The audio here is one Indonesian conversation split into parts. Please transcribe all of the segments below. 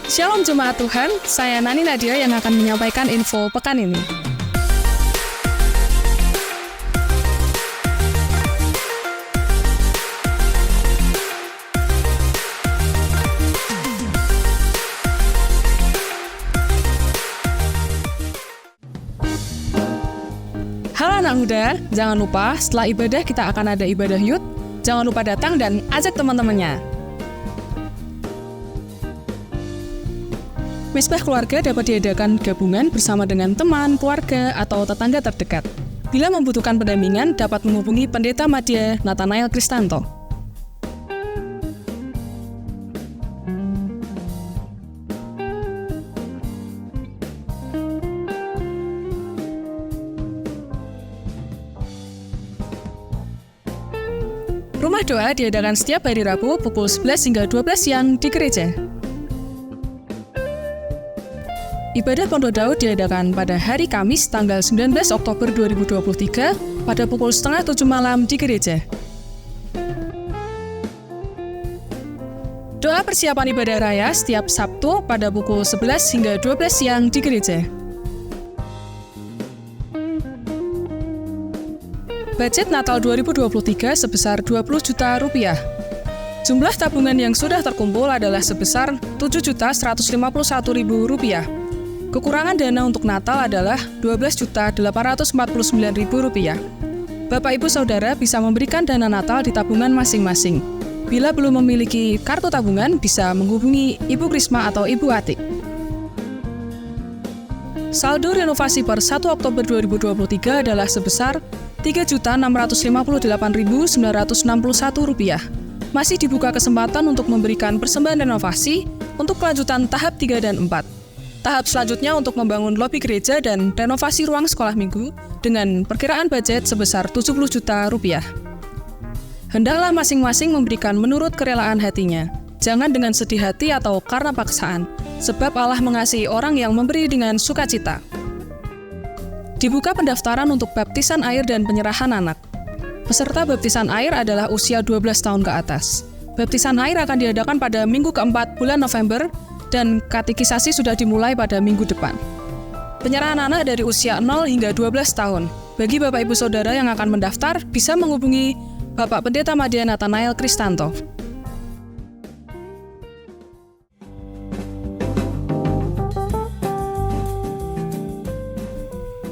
Shalom Jemaat Tuhan, saya Nani Nadia yang akan menyampaikan info pekan ini. Halo anak muda, jangan lupa setelah ibadah kita akan ada ibadah youth. Jangan lupa datang dan ajak teman-temannya. Misbah keluarga dapat diadakan gabungan bersama dengan teman, keluarga, atau tetangga terdekat. Bila membutuhkan pendampingan, dapat menghubungi Pendeta Madya Nathanael Kristanto. Rumah doa diadakan setiap hari Rabu pukul 11 hingga 12 siang di gereja. Ibadah Pondok Daud diadakan pada hari Kamis tanggal 19 Oktober 2023 pada pukul 6:30 malam di gereja. Doa persiapan ibadah raya setiap Sabtu pada pukul 11 hingga 12 siang di gereja. Budget Natal 2023 sebesar 20 juta rupiah. Jumlah tabungan yang sudah terkumpul adalah sebesar 7.151.000 rupiah. Kekurangan dana untuk Natal adalah 12.849.000 rupiah. Bapak Ibu Saudara bisa memberikan dana Natal di tabungan masing-masing. Bila belum memiliki kartu tabungan, bisa menghubungi Ibu Krisma atau Ibu Atik. Saldo renovasi per 1 Oktober 2023 adalah sebesar Rp3.658.961. Masih dibuka kesempatan untuk memberikan persembahan renovasi untuk kelanjutan tahap 3 dan 4. Tahap selanjutnya untuk membangun lobi gereja dan renovasi ruang sekolah minggu dengan perkiraan budget sebesar 70 juta rupiah. Hendaklah masing-masing memberikan menurut kerelaan hatinya. Jangan dengan sedih hati atau karena paksaan, sebab Allah mengasihi orang yang memberi dengan sukacita. Dibuka pendaftaran untuk baptisan air dan penyerahan anak. Peserta baptisan air adalah usia 12 tahun ke atas. Baptisan air akan diadakan pada minggu keempat bulan November dan katekisasi sudah dimulai pada minggu depan. Penyerahan anak dari usia 0 hingga 12 tahun. Bagi Bapak Ibu Saudara yang akan mendaftar, bisa menghubungi Bapak Pendeta Madya Nathanael Kristanto.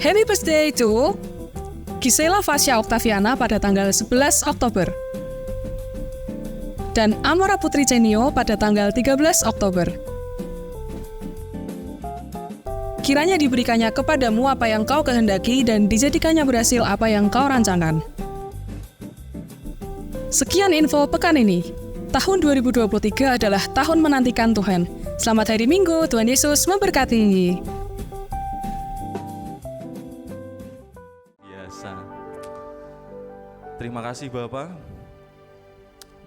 Happy birthday to Gisela Fasya Oktaviana pada tanggal 11 Oktober. Dan Amora Putri Cenio pada tanggal 13 Oktober. Kiranya diberikannya kepadamu apa yang kau kehendaki dan dijadikannya berhasil apa yang kau rancangkan. Sekian info pekan ini. Tahun 2023 adalah tahun menantikan Tuhan. Selamat hari Minggu, Tuhan Yesus memberkati. Biasa. Terima kasih Bapak,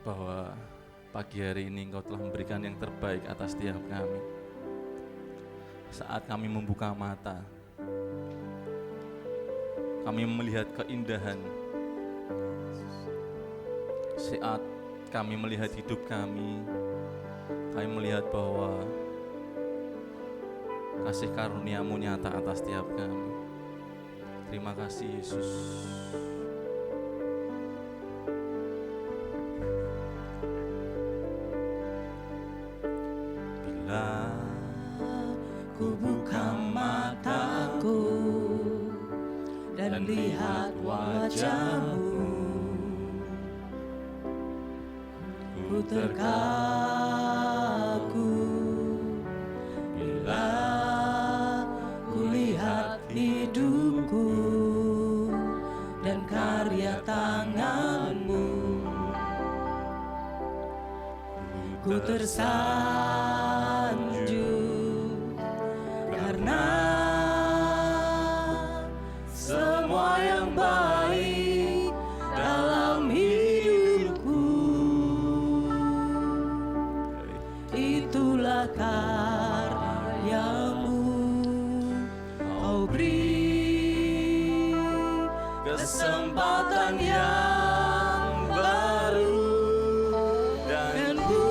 bahwa pagi hari ini Engkau telah memberikan yang terbaik atas setiap kami. Saat kami membuka mata, kami melihat keindahan. Saat kami melihat hidup kami melihat bahwa kasih karunia-Mu nyata atas setiap kami. Terima kasih Yesus. Bila ku buka mataku dan lihat wajah-Mu, ku terkagum bila ku lihat hidupku dan karya tangan-Mu. Ku tersanjung karena semua yang baik dalam hidupku, itulah karya-Mu. Kau beri kesempatan yang baru dan ku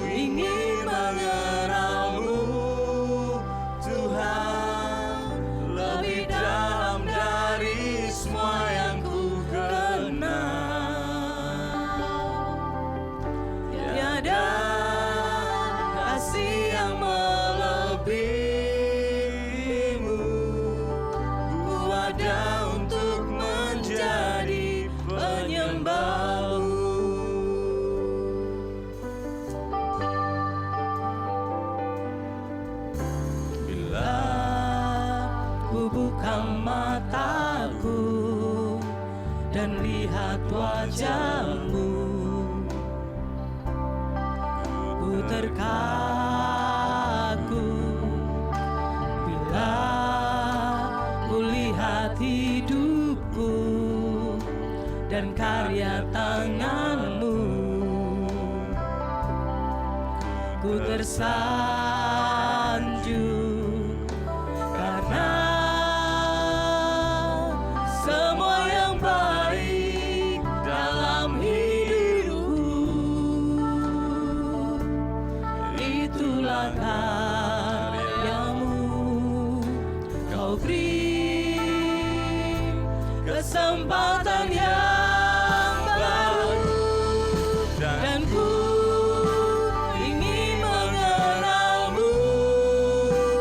ingin mengenal buka mataku dan lihat wajah-Mu. Ku terkagu bila ku lihat hidupku dan karya tangan-Mu. Ku tersanjung karena semua yang baik dalam hidupku, itulah karya-Mu. Kau beri kesempatan yang baru dan ku ingin mengenal-Mu,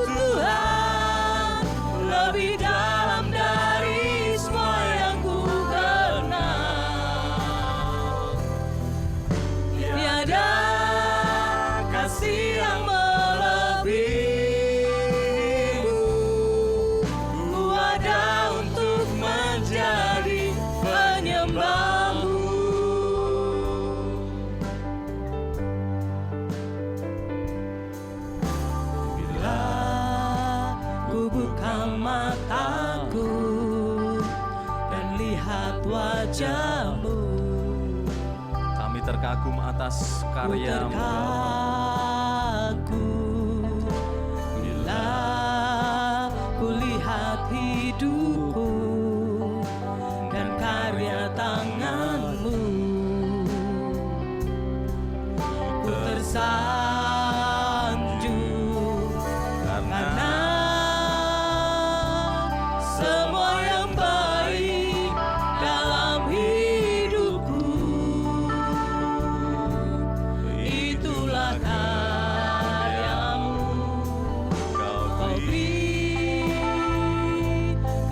Tuhan, lebih dalam dari semua yang ku kenal. Tiada kasih yang melebihi-Mu. Ku ada untuk menjadi penyembah-Mu. Bila ku buka mataku dan lihat wajah-Mu, Kami terkagum atas ku karya-Mu. terkagu bila ku lihat hidupku dan karya tangan-Mu. Ku tersanjung karena semua yang baik dalam hidupku, itulah karya-Mu. Kau Kau beri beri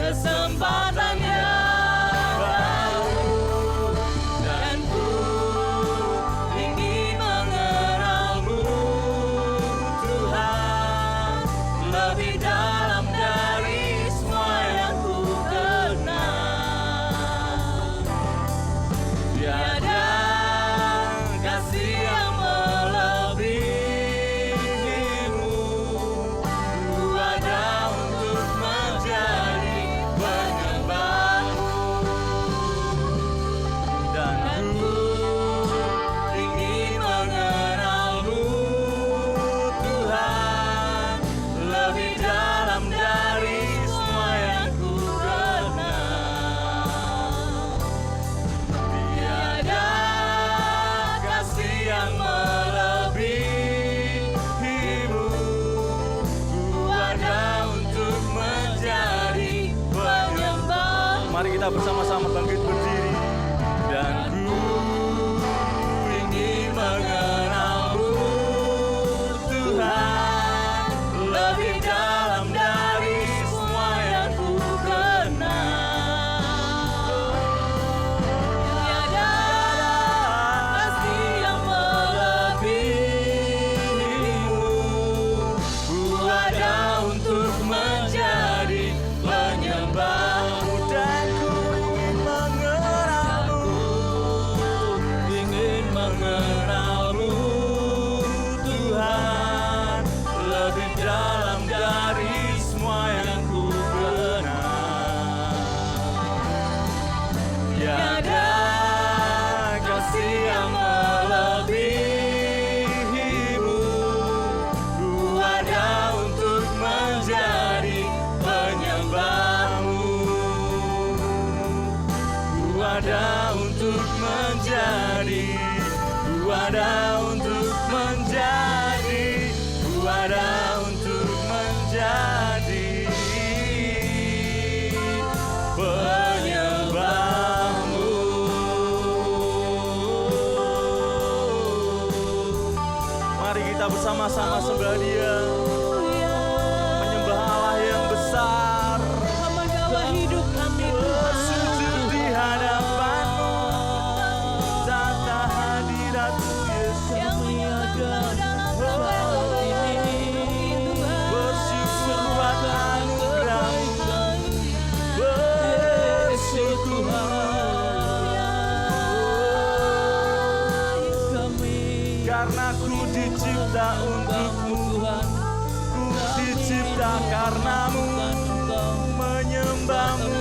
kesempatan yang baru dan ku ingin mengenal-Mu, Tuhan, lebih dalam dari semua yang ku kenal. Tiada kasih yang melebihi-Mu. Ku ada untuk menjadi penyembah-Mu dan ku ingin mengenal-Mu, Tuhan, lebih dalam dari semua yang ku kenal. Tiada kasih yang melebihi-Mu. Ku ada untuk menjadi penyembah-Mu. Mari kita bersama-sama bangkit berdiri dan Ku ingin mengenal-Mu, Tuhan, lebih dalam dari semua yang ku kenal. Tiada kasih yang melebihi-Mu. Ku ada untuk menjadi penyembah-Mu dan ku ingin mengenal-Mu. Ingin mengenal-Mu, Tuhan, lebih dalam dari semua yang ku kenal. Tiada kasih yang melebihi-Mu. Ku ada untuk menjadi penyembah-Mu. Ku ada untuk menjadi, ku ada untuk menjadi, ku ada untuk menjadi penyembah-Mu. mari kita bersama-sama sembah Dia, menyembah Allah yang besar. Bawa hidup kami, Bersujud di hadapan-Mu, tata hadirat-Mu Yesus. yang ada dalam ini. Bersyukur buat anugerah-Mu. Ku dicipta untukmu Tuhan, ku dicipta karenamu, menyembahmu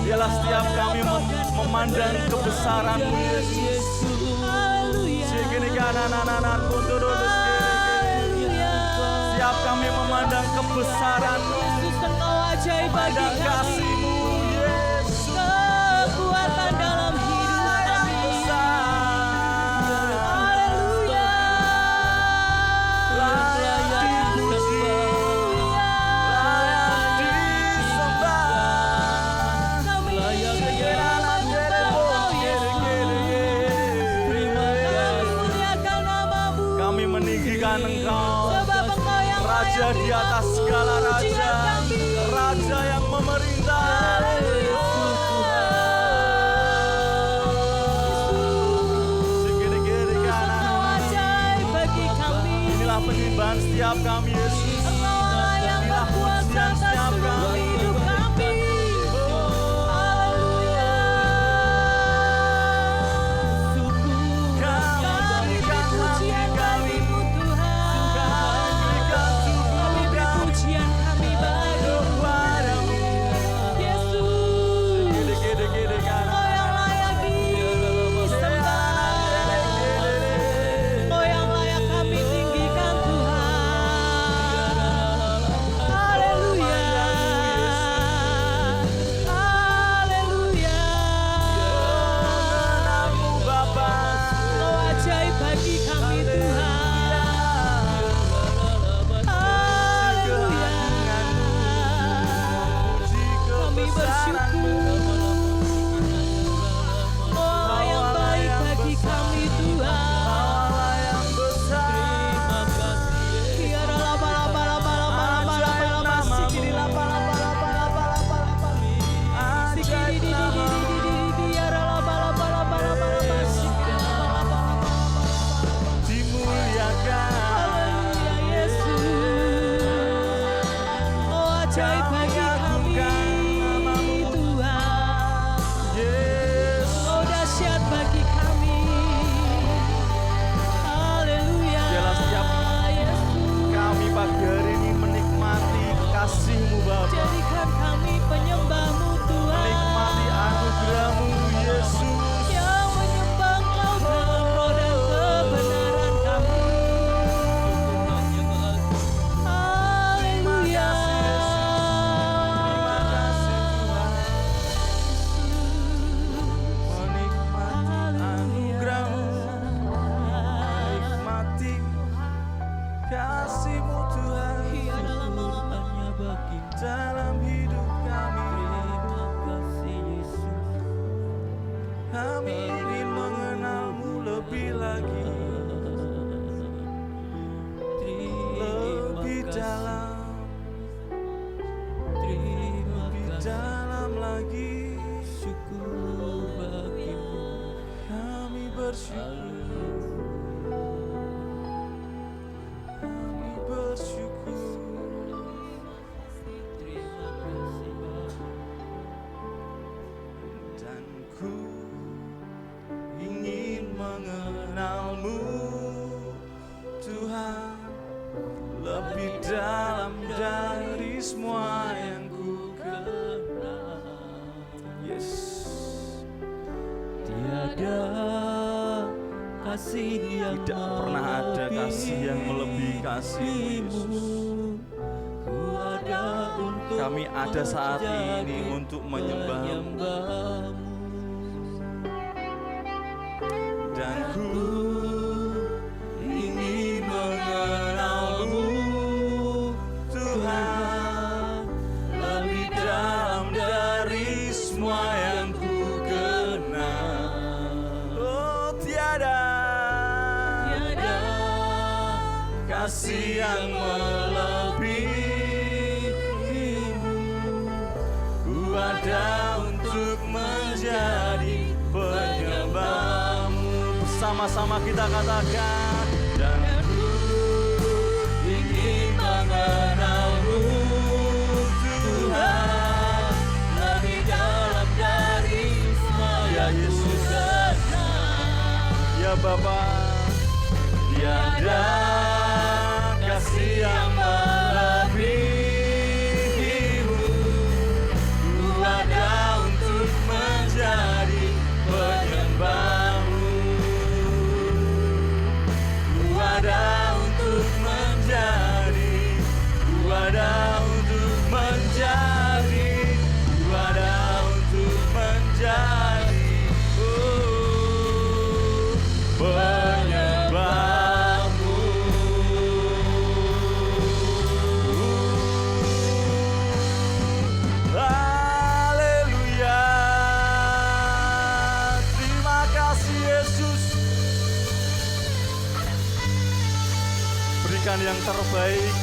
Biarlah setiap kami memandang kebesaran-Mu Yesus. Setiap kami memandang kebesaran-Mu, memandang kasih-Mu Yesus. Kekuatan dalam hidup kami. Haleluya. Layak dipuji, layak disembah. Kami meninggikan Engkau, Raja di atas segala raja, Raja yang memerintah. Inilah penyembahan setiap kami Yesus. Inilah pujian setiap kami. Tidak pernah ada kasih yang melebihi kasih-Mu Yesus. Kami ada saat ini untuk menyembah-Mu, dan ku ingin mengenal-Mu Tuhan lebih dalam dari semua yang ku kenal. Oh, tiada kasih yang melebihi-Mu. untuk menjadi penyembah-Mu. Bersama-sama kita katakan, dan ku ingin mengenal-Mu Tuhan lebih dalam dari semua yang ku kenal. Ya Bapa, tiada kasih yang melebihi-Mu. Ku ada untuk menjadi penyembah-Mu. Ku ada untuk menjadi, ku ada untuk menjadi, ku ada untuk menjadi penyembah-Mu. Haleluya. Terima kasih Yesus. Berikan yang terbaik.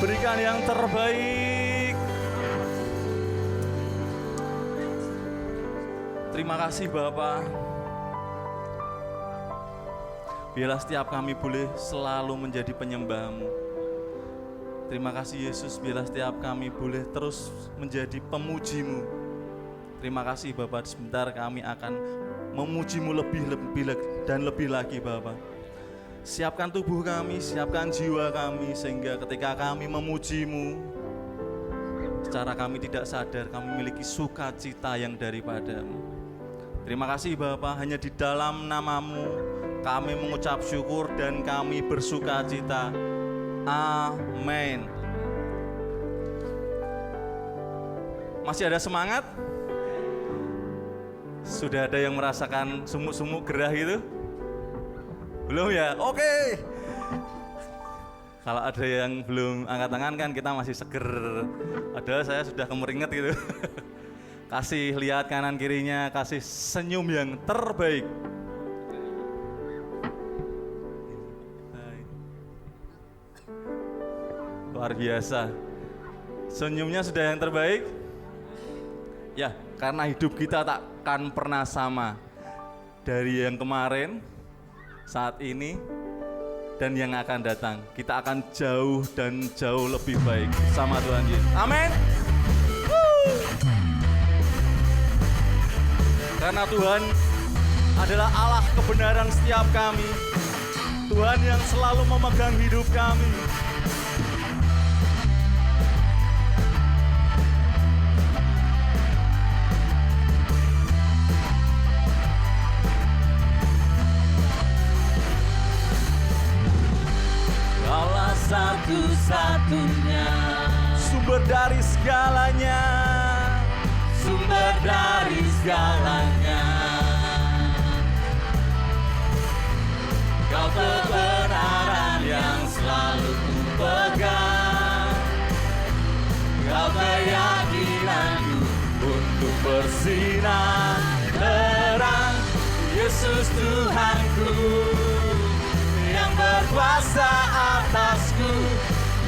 Berikan yang terbaik. Terima kasih Bapa. Biarlah setiap kami boleh selalu menjadi penyembah-Mu. Terima kasih Yesus, biarlah setiap kami boleh terus menjadi pemuji-Mu. Terima kasih Bapa, sebentar kami akan memuji-Mu lebih dan lebih lagi Bapa. Siapkan tubuh kami, siapkan jiwa kami, sehingga ketika kami memuji-Mu, secara kami tidak sadar kami memiliki sukacita yang daripada-Mu. Terima kasih Bapa, hanya di dalam nama-Mu kami mengucap syukur dan kami bersukacita. Amin. Masih ada semangat? Sudah ada yang merasakan sumuk-sumuk gerah itu? Belum ya? Oke. Kalau ada yang belum angkat tangan kan kita masih seger. Padahal saya sudah kemeringet gitu. Kasih lihat kanan kirinya, kasih senyum yang terbaik. Luar biasa. Senyumnya sudah yang terbaik? Ya, karena hidup kita takkan pernah sama. Dari yang kemarin, saat ini, dan yang akan datang. Kita akan jauh dan jauh lebih baik sama Tuhan Yesus. Amin. Karena Tuhan adalah Allah kebenaran setiap kami. Tuhan yang selalu memegang hidup kami. Kaulah satu-satunya sumber dari segalanya, sumber dari segalanya. Kau kebenaran yang selalu ku pegang, Kau keyakinanku untuk bersinar terang. Yesus Tuhanku yang berkuasa atasku,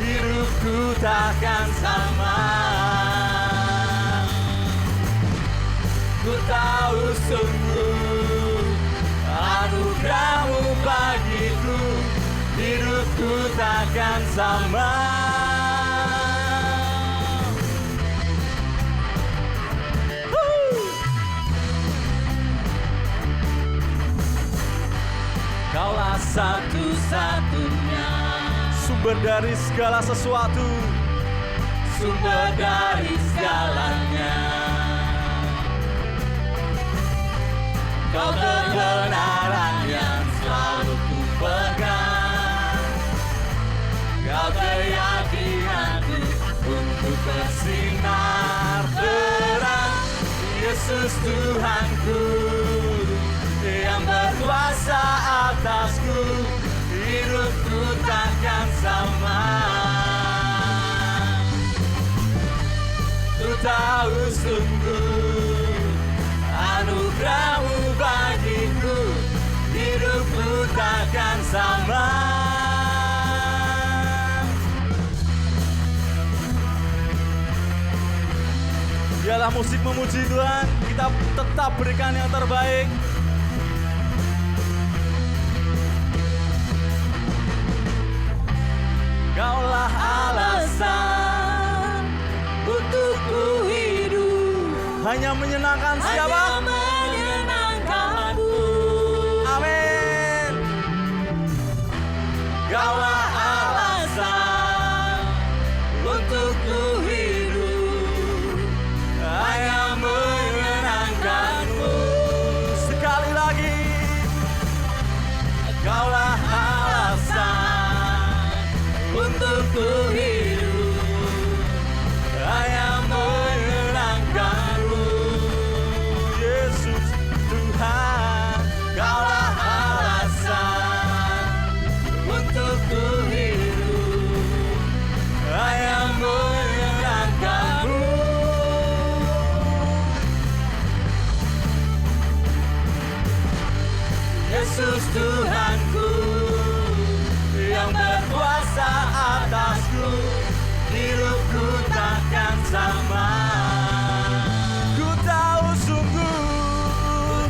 hidupku takkan sama. Ku tahu sungguh anugerah-Mu bagiku, hidupku takkan sama. Kaulah satu-satunya sumber dari segala sesuatu, sumber dari segalanya. Kau kebenaran yang selalu ku pegang, Kau keyakinanku untuk bersinar terang. Yesus Tuhanku yang berkuasa atasku, hidupku takkan sama. Ku tahu sungguh anugerah-Mu bagiku, hidupku takkan sama. Biarlah musik memuji Tuhan, kita tetap berikan yang terbaik. Kaulah alasan untuk ku hidup, hanya menyenangkan siapa? hanya menyenangkanmu. Amin. Kaulah alasan untuk ku hidup, hanya menyenangkanmu. Sekali lagi. Kaulah alasan untuk ku hidup, hanya menyenangkanmu. Yesus Tuhan, Kaulah alasan untuk ku hidup, hanya menyenangkanmu. Yesus Tuhanku, yang berkuasa atasku, hidupku takkan sama. ku tahu sungguh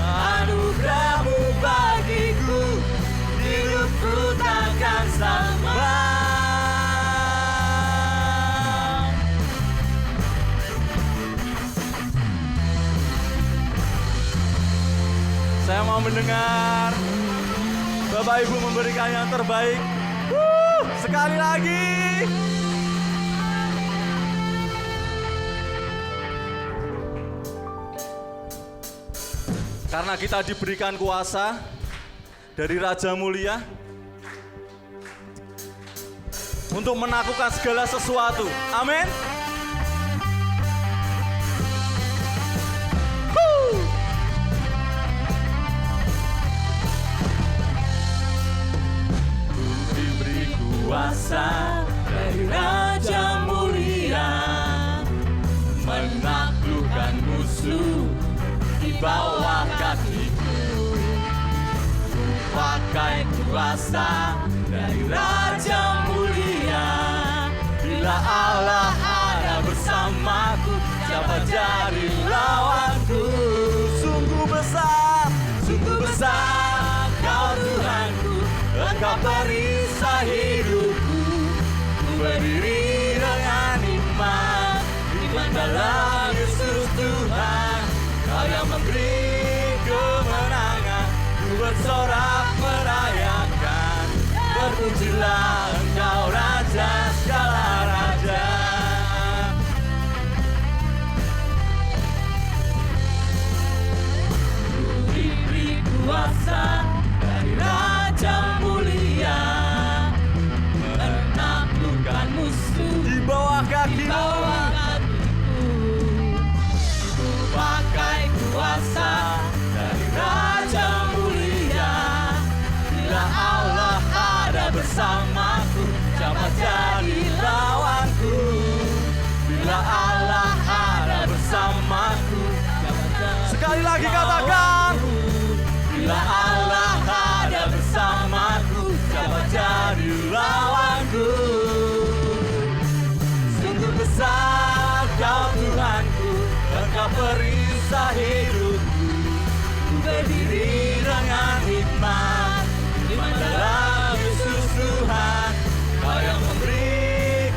Anugerahmu bagiku, hidupku takkan sama. saya mau mendengar Bapak Ibu memberikan yang terbaik. Sekali lagi. Karena kita diberikan kuasa dari Raja Mulia untuk menaklukkan segala sesuatu. Amin. Diberi kuasa dari Raja Mulia, menaklukkan musuh di bawah kakiku. Pakai kuasa dari Raja Mulia, bila Allah ada bersamaku, siapa jadi lawanku? Sungguh besar Kau Tuhanku, Engkau perisai hidupku. Ku berdiri dengan iman dalam Yesus Tuhan. Kau yang memberi kemenangan, ku bersorak merayakan. Terpujilah Engkau Raja segala raja. Diberi kuasa dari Raja Mulia, menaklukkan musuh di bawah kakimu. bawah kakiku. Ku pakai kuasa dari Raja Mulia, bila Allah ada bersamaku, siapa jadi lawanku? Bila Allah ada bersamaku, siapa jadi Sekali lagi katakan. Bila Allah ada bersamaku, siapa jadi lawanku? Sungguh besar Kau Tuhanku, Engkau perisai hidupku. Ku berdiri dengan iman dalam Yesus Tuhan. Kau yang memberi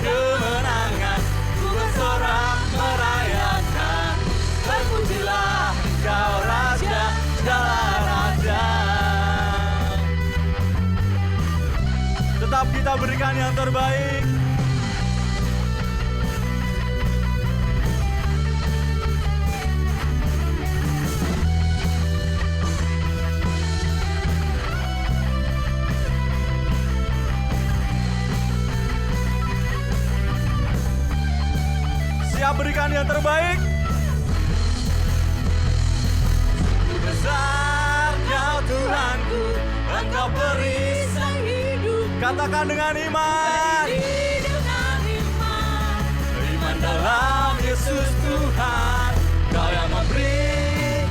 kemenangan, ku bersorak merayakan. Terpujilah Engkau Raja segala raja. Tetap kita berikan yang terbaik. Siap berikan yang terbaik. Besar Kau Tuhanku, Engkau perisai hidup. Katakan dengan iman. Dengan iman dalam Yesus Tuhan. Kau yang memberi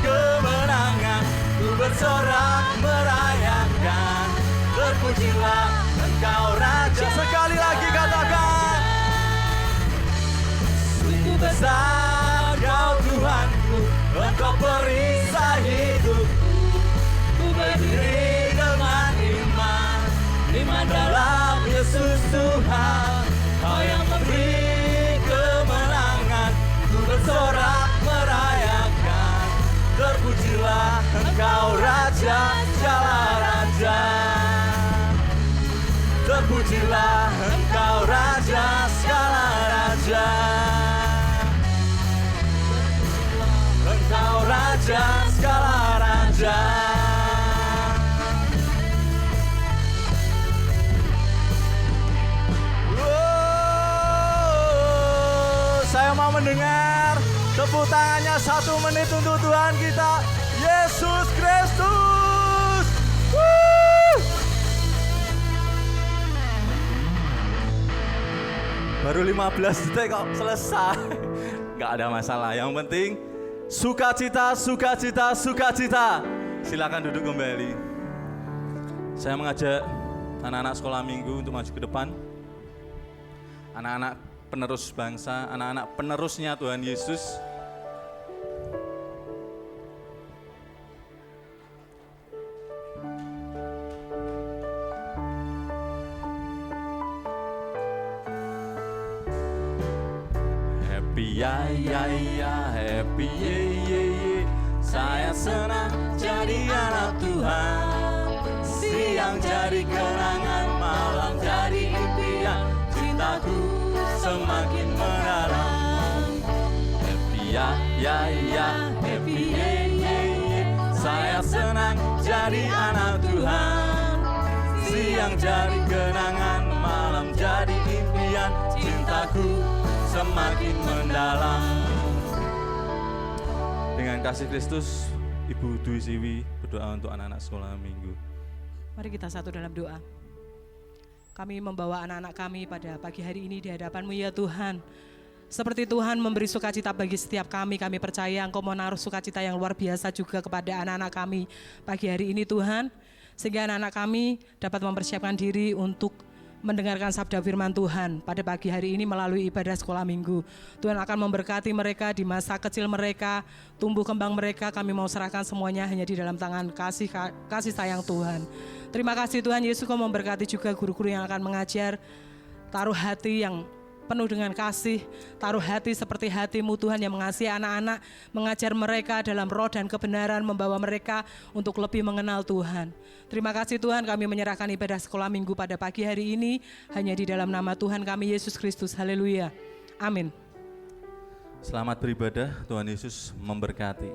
kemenangan, ku bersorak merayakan. Terpujilah Engkau Raja. Sekali lagi katakan. yang mau mendengar, tepuk tangannya 1 menit untuk Tuhan kita, Yesus Kristus. Woo! Baru 15 detik kok selesai. Nggak ada masalah, yang penting sukacita, sukacita, sukacita. Silakan duduk kembali. Saya mengajak anak-anak sekolah minggu untuk maju ke depan. Anak-anak penerus bangsa, anak-anak penerusnya Tuhan Yesus. Happy ya ya ya, happy ye ye ye. Saya senang jadi anak Tuhan. Siang jadi kenangan, malam jadi impian. Cintaku semakin mendalam. Happy ya ya ya, happy ye ye ye. Saya senang jadi anak Tuhan. Siang jadi kenangan, malam jadi impian. Cintaku semakin mendalam. Dengan kasih Kristus, Ibu Dwi Siwi berdoa untuk anak-anak sekolah minggu. Mari kita satu dalam doa. Kami membawa anak-anak kami pada pagi hari ini di hadapan-Mu ya Tuhan. Seperti Tuhan memberi sukacita bagi setiap kami percaya Engkau menaruh sukacita yang luar biasa juga kepada anak-anak kami pagi hari ini Tuhan. Sehingga anak-anak kami dapat mempersiapkan diri untuk mendengarkan sabda firman Tuhan pada pagi hari ini melalui ibadah sekolah minggu. Tuhan akan memberkati mereka di masa kecil mereka, tumbuh kembang mereka. Kami mau serahkan semuanya hanya di dalam tangan kasih sayang Tuhan. Terima kasih Tuhan Yesus, Kau memberkati juga guru-guru yang akan mengajar. Taruh hati yang penuh dengan kasih, taruh hati seperti hati-Mu Tuhan yang mengasihi anak-anak, mengajar mereka dalam roh dan kebenaran, membawa mereka untuk lebih mengenal Tuhan. Terima kasih Tuhan, kami menyerahkan ibadah sekolah minggu pada pagi hari ini hanya di dalam nama Tuhan kami Yesus Kristus. Haleluya. Amin. Selamat beribadah, Tuhan Yesus memberkati.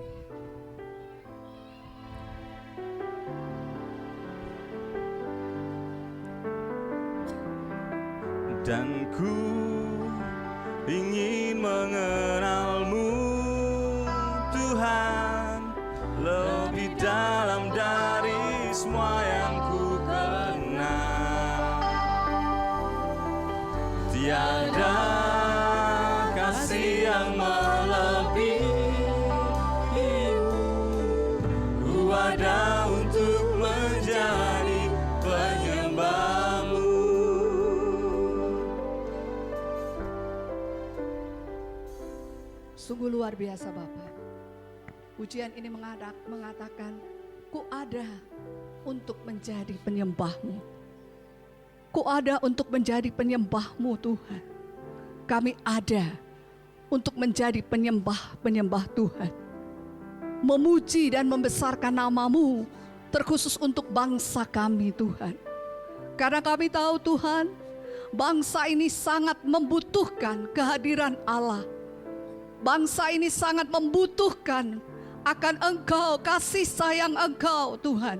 Dan ku ingin mengenal-Mu Tuhan lebih dalam dari semua yang ku kenal. Tiada kasih yang melebihi-Mu. Ku ada untuk menjadi penyembah-Mu. Sungguh luar biasa Bapak. Pujian ini mengatakan, ku ada untuk menjadi penyembah-Mu. Ku ada untuk menjadi penyembah-Mu Tuhan. Kami ada untuk menjadi penyembah-penyembah Tuhan. Memuji dan membesarkan nama-Mu, terkhusus untuk bangsa kami Tuhan. Karena kami tahu Tuhan, bangsa ini sangat membutuhkan kehadiran Allah. Bangsa ini sangat membutuhkan akan Engkau, kasih sayang Engkau Tuhan.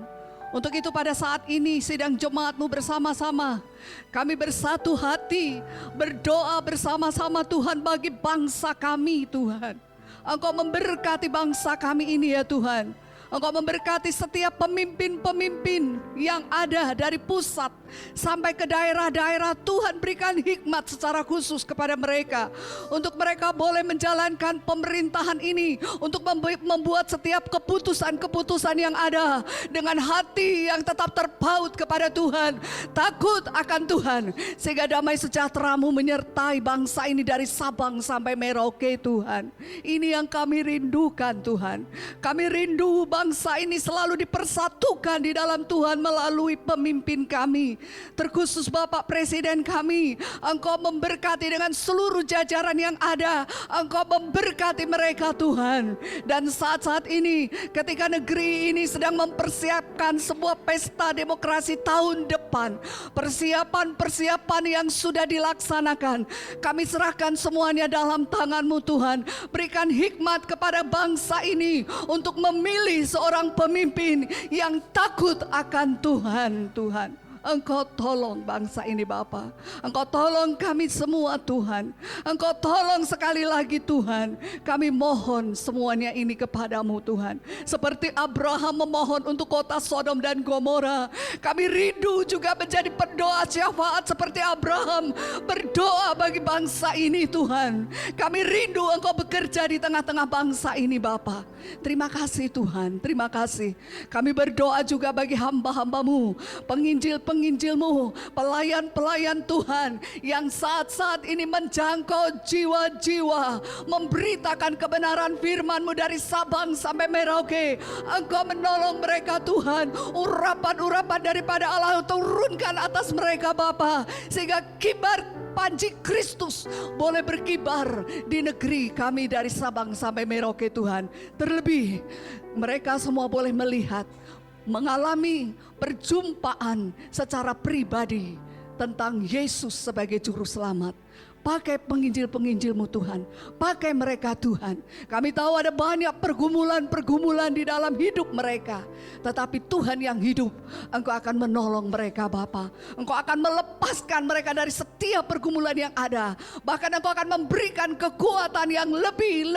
Untuk itu pada saat ini sidang jemaat-Mu bersama-sama, kami bersatu hati berdoa bersama-sama Tuhan bagi bangsa kami Tuhan. Engkau memberkati bangsa kami ini ya Tuhan. Engkau memberkati setiap pemimpin-pemimpin yang ada dari pusat sampai ke daerah-daerah. Tuhan berikan hikmat secara khusus kepada mereka, untuk mereka boleh menjalankan pemerintahan ini, untuk membuat setiap keputusan-keputusan yang ada dengan hati yang tetap terpaut kepada Tuhan, takut akan Tuhan, sehingga damai sejahtera-Mu menyertai bangsa ini dari Sabang sampai Merauke Tuhan. Ini yang kami rindukan Tuhan. Kami rindu bangsa ini selalu dipersatukan di dalam Tuhan melalui pemimpin kami, terkhusus Bapak Presiden kami. Engkau memberkati dengan seluruh jajaran yang ada. Engkau memberkati mereka Tuhan. Dan saat-saat ini ketika negeri ini sedang mempersiapkan sebuah pesta demokrasi tahun depan, persiapan-persiapan yang sudah dilaksanakan, kami serahkan semuanya dalam tangan-Mu Tuhan. Berikan hikmat kepada bangsa ini untuk memilih seorang pemimpin yang takut akan Tuhan. Tuhan, Engkau tolong bangsa ini Bapa. Engkau tolong kami semua Tuhan. Engkau tolong sekali lagi Tuhan. Kami mohon semuanya ini kepadamu Tuhan. Seperti Abraham memohon untuk kota Sodom dan Gomora, kami rindu juga menjadi pendoa syafaat seperti Abraham berdoa bagi bangsa ini Tuhan. Kami rindu Engkau bekerja di tengah-tengah bangsa ini Bapa. Terima kasih Tuhan, terima kasih. Kami berdoa juga bagi hamba-hambamu, penginjil-penginjilmu, pelayan-pelayan Tuhan yang saat-saat ini menjangkau jiwa-jiwa, memberitakan kebenaran firman-Mu dari Sabang sampai Merauke. Engkau menolong mereka Tuhan, urapan-urapan daripada Allah turunkan atas mereka Bapa, sehingga kibar panji Kristus boleh berkibar di negeri kami dari Sabang sampai Merauke Tuhan. Terlebih mereka semua boleh melihat, mengalami perjumpaan secara pribadi tentang Yesus sebagai juru selamat. Pakai penginjil-penginjil-Mu Tuhan, pakai mereka Tuhan. Kami tahu ada banyak pergumulan-pergumulan di dalam hidup mereka, tetapi Tuhan yang hidup, Engkau akan menolong mereka Bapa. Engkau akan melepaskan mereka dari setiap pergumulan yang ada. Bahkan Engkau akan memberikan kekuatan yang lebih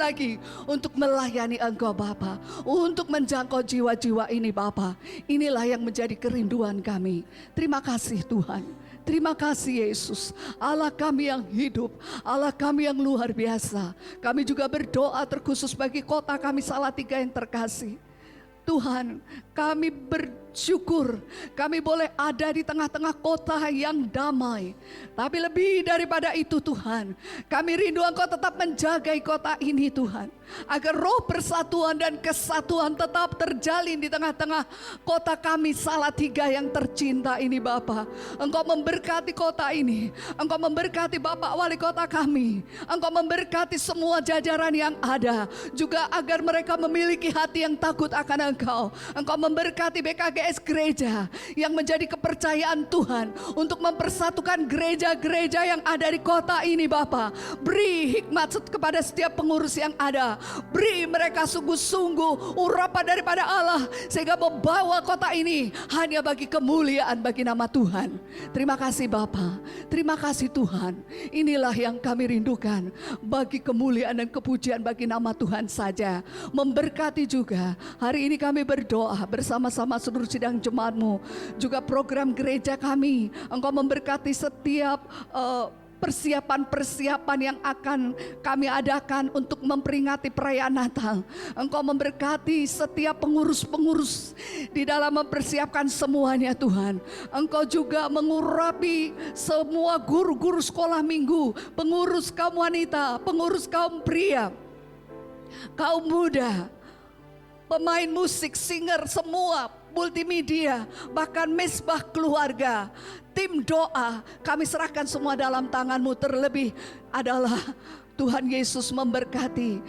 lagi untuk melayani Engkau Bapa, untuk menjangkau jiwa-jiwa ini Bapa. Inilah yang menjadi kerinduan kami. Terima kasih Tuhan. Terima kasih Yesus, Allah kami yang hidup, Allah kami yang luar biasa. Kami juga berdoa terkhusus bagi kota kami Salatiga yang terkasih. Tuhan, kami bersyukur kami boleh ada di tengah-tengah kota yang damai. Tapi lebih daripada itu Tuhan, kami rindu Engkau tetap menjaga kota ini Tuhan, agar roh persatuan dan kesatuan tetap terjalin di tengah-tengah kota kami Salatiga yang tercinta ini Bapa. Engkau memberkati kota ini, Engkau memberkati Bapak Wali Kota kami, Engkau memberkati semua jajaran yang ada, juga agar mereka memiliki hati yang takut akan Engkau. Engkau memberkati BKGS gereja yang menjadi kepercayaan Tuhan untuk mempersatukan gereja-gereja yang ada di kota ini Bapa. Beri hikmat kepada setiap pengurus yang ada, beri mereka sungguh-sungguh urapan daripada Allah, sehingga membawa kota ini hanya bagi kemuliaan bagi nama Tuhan. Terima kasih Bapa, terima kasih Tuhan. Inilah yang kami rindukan, bagi kemuliaan dan kepujian bagi nama Tuhan saja. Memberkati juga hari ini kami berdoa bersama-sama seluruh sidang jemaat-Mu, juga program gereja kami. Engkau memberkati setiap persiapan-persiapan yang akan kami adakan untuk memperingati perayaan Natal. Engkau memberkati setiap pengurus-pengurus di dalam mempersiapkan semuanya Tuhan. Engkau juga mengurapi semua guru-guru sekolah minggu, pengurus kaum wanita, pengurus kaum pria, kaum muda, pemain musik, singer, semua multimedia, bahkan mesbah keluarga, tim doa, kami serahkan semua dalam tangan-Mu. Terlebih adalah Tuhan Yesus memberkati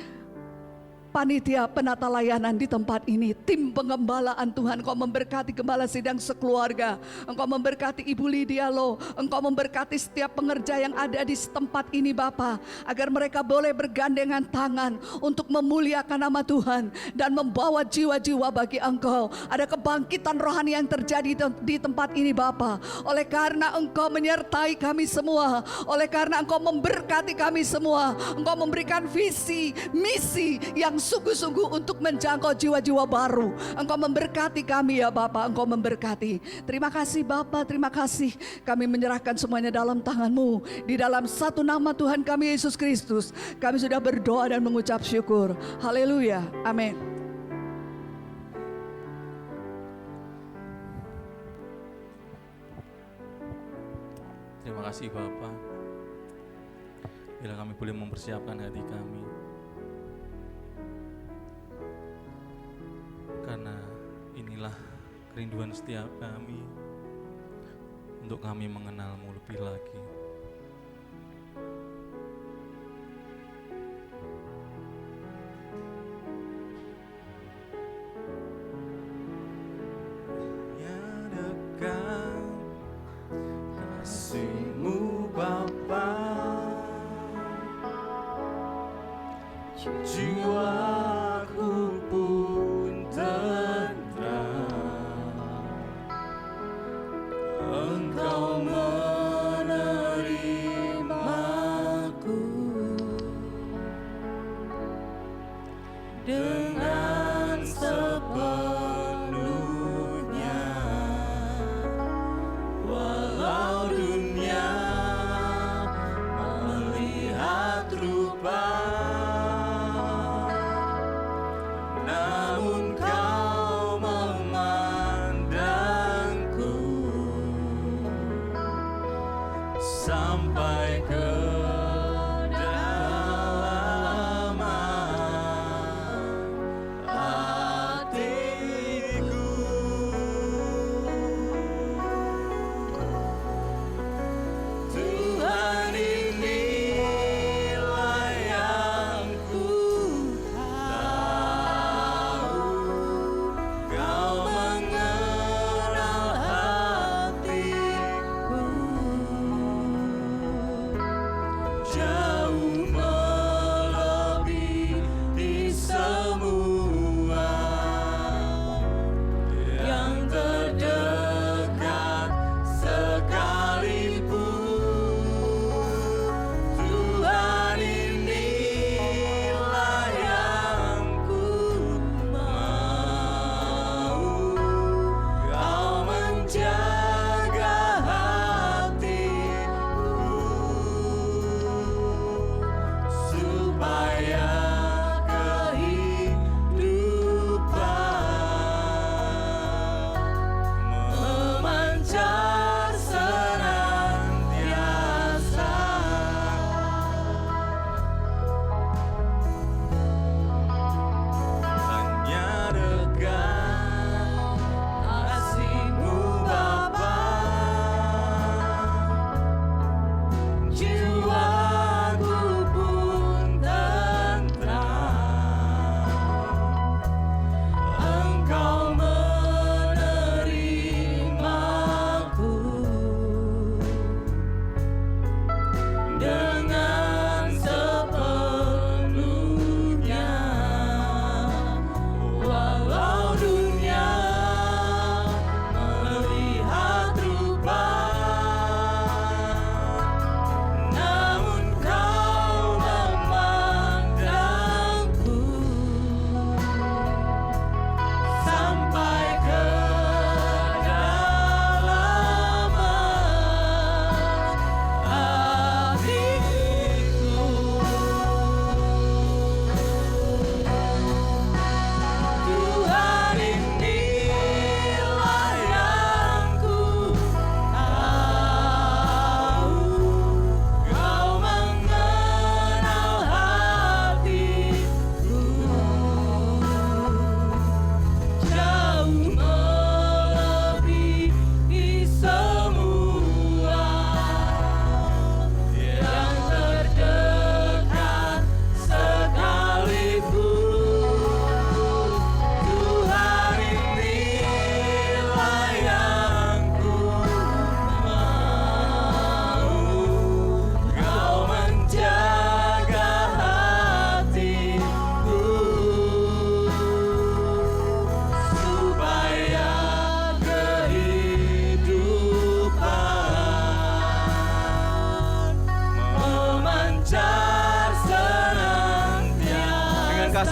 panitia penata layanan di tempat ini, tim pengembalaan Tuhan. Engkau memberkati gembala sidang sekeluarga, Engkau memberkati Ibu Lydia Lo, Engkau memberkati setiap pengerja yang ada di tempat ini Bapa, agar mereka boleh bergandengan tangan untuk memuliakan nama Tuhan dan membawa jiwa-jiwa bagi Engkau. Ada kebangkitan rohani yang terjadi di tempat ini Bapa, oleh karena Engkau menyertai kami semua, oleh karena Engkau memberkati kami semua. Engkau memberikan visi, misi yang sungguh-sungguh untuk menjangkau jiwa-jiwa baru. Engkau memberkati kami ya Bapa, Engkau memberkati. Terima kasih Bapa, terima kasih. Kami menyerahkan semuanya dalam tangan-Mu. Di dalam satu nama Tuhan kami Yesus Kristus, kami sudah berdoa dan mengucap syukur. Haleluya, amin. Terima kasih Bapa. Bila kami boleh mempersiapkan hati kami, karena inilah kerinduan setiap kami untuk kami mengenal-Mu lebih lagi. Yang dekat kasih-Mu Bapa, jiwaku pun tenteram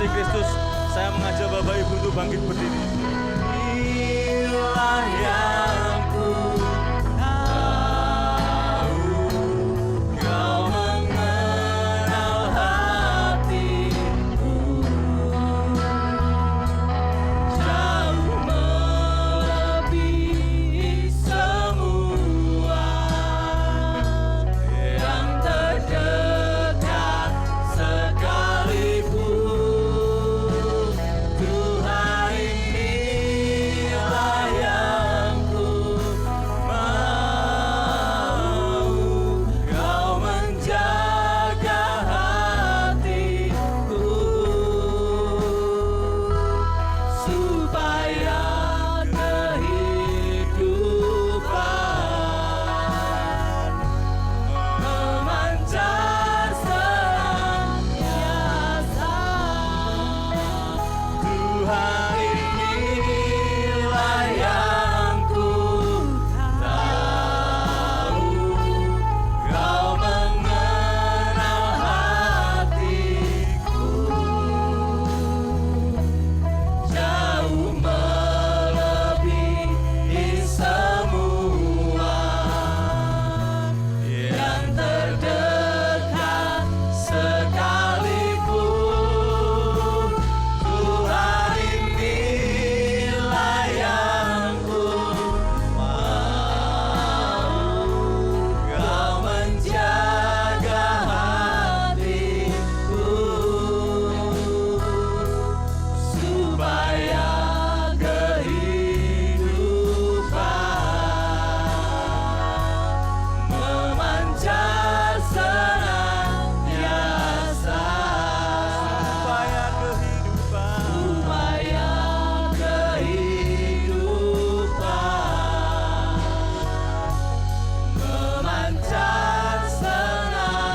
kasih Kristus, saya mengajak Bapak Ibu untuk bangkit berdiri. Inilah yang ku tahu, Kau mengenal hatiku, jauh melebihi semua yang terdekat sekalipun. Tuhan, inilah yang ku mau, Kau menjaga hatiku, supaya kehidupan memancar senantiasa. Tuhan, inilah yang ku tahu, Kau mengenal hatiku, jauh melebihi semua yang terdekat sekalipun. Tuhan, inilah yang ku mau, Kau menjaga hatiku, supaya kehidupan memancar senantiasa. Supaya kehidupan memancar senantiasa.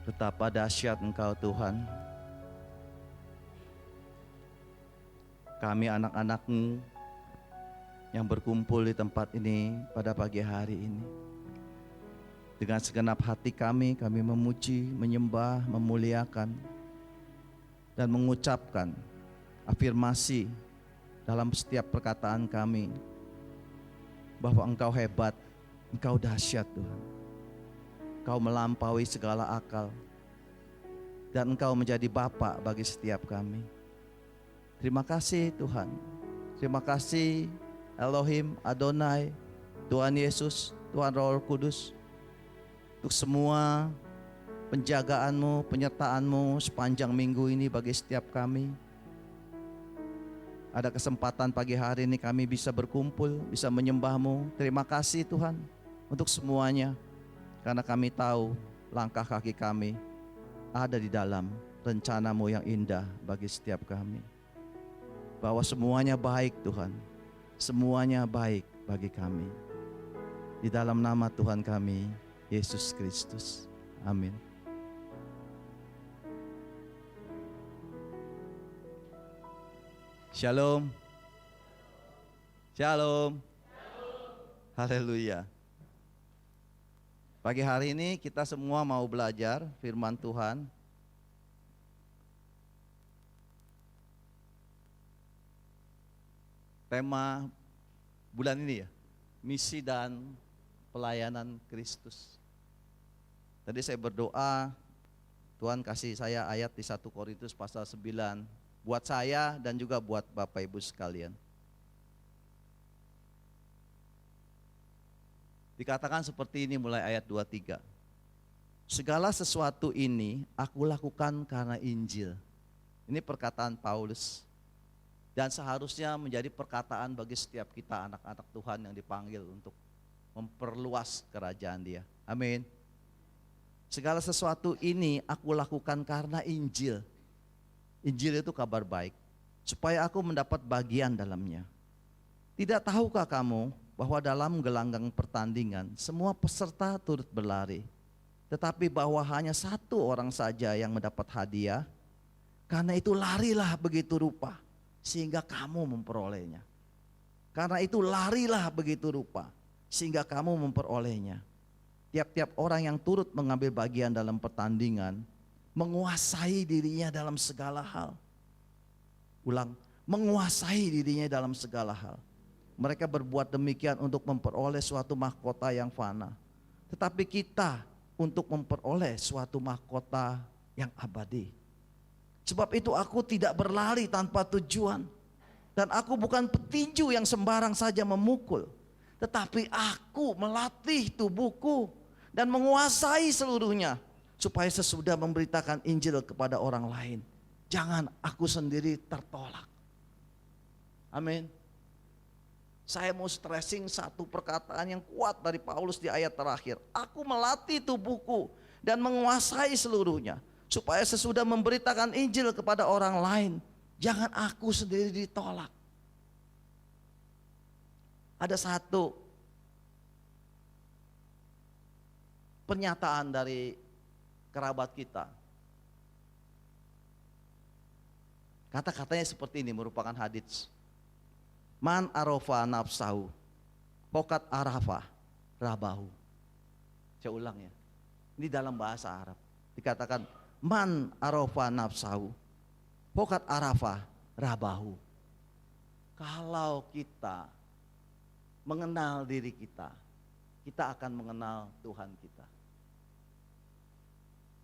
Betapa dahsyat Engkau Tuhan. Kami anak-anak-Mu yang berkumpul di tempat ini pada pagi hari ini. Dengan segenap hati kami memuji, menyembah, memuliakan, dan mengucapkan afirmasi dalam setiap perkataan kami bahwa Engkau hebat, Engkau dahsyat Tuhan. Engkau melampaui segala akal, dan Engkau menjadi Bapa bagi setiap kami. Terima kasih Tuhan. Terima kasih Elohim, Adonai, Tuhan Yesus, Tuhan Roh Kudus, untuk semua penjagaan-Mu, penyertaan-Mu sepanjang minggu ini bagi setiap kami. Ada kesempatan pagi hari ini kami bisa berkumpul, bisa menyembah-Mu. Terima kasih Tuhan untuk semuanya. Karena kami tahu langkah kaki kami ada di dalam rencana-Mu yang indah bagi setiap kami. Bahwa semuanya baik Tuhan, semuanya baik bagi kami. Di dalam nama Tuhan kami, Yesus Kristus. Amin. Shalom. Shalom. Haleluya. Pagi hari ini kita semua mau belajar firman Tuhan. Tema bulan ini ya, misi dan pelayanan Kristus. Tadi saya berdoa, Tuhan kasih saya ayat di 1 Korintus pasal 9, buat saya dan juga buat Bapak Ibu sekalian. Dikatakan seperti ini mulai ayat 23. Segala sesuatu ini aku lakukan karena Injil. Ini perkataan Paulus. Dan seharusnya menjadi perkataan bagi setiap kita anak-anak Tuhan yang dipanggil untuk memperluas kerajaan Dia. Amin. Segala sesuatu ini aku lakukan karena Injil. Injil itu kabar baik, supaya aku mendapat bagian dalamnya. Tidak tahukah kamu bahwa dalam gelanggang pertandingan semua peserta turut berlari, tetapi bahwa hanya satu orang saja yang mendapat hadiah. Karena itu larilah begitu rupa sehingga kamu memperolehnya. Karena itu larilah begitu rupa sehingga kamu memperolehnya. Tiap-tiap orang yang turut mengambil bagian dalam pertandingan menguasai dirinya dalam segala hal. Ulang, menguasai dirinya dalam segala hal. Mereka berbuat demikian untuk memperoleh suatu mahkota yang fana. Tetapi kita untuk memperoleh suatu mahkota yang abadi. Sebab itu aku tidak berlari tanpa tujuan. Dan aku bukan petinju yang sembarang saja memukul. Tetapi aku melatih tubuhku dan menguasai seluruhnya. Supaya sesudah memberitakan Injil kepada orang lain, jangan aku sendiri tertolak. Amin. Saya mau stressing satu perkataan yang kuat dari Paulus di ayat terakhir. Aku melatih tubuhku dan menguasai seluruhnya. Supaya sesudah memberitakan Injil kepada orang lain, jangan aku sendiri ditolak. Ada satu pernyataan dari kerabat kita. Kata-katanya seperti ini, merupakan hadits. Man arofa nafsahu, pokat arafa rabahu. Saya ulang ya. Ini dalam bahasa Arab. Dikatakan man arofa nafsahu, pokat arafa rabahu. Kalau kita mengenal diri kita, kita akan mengenal Tuhan kita.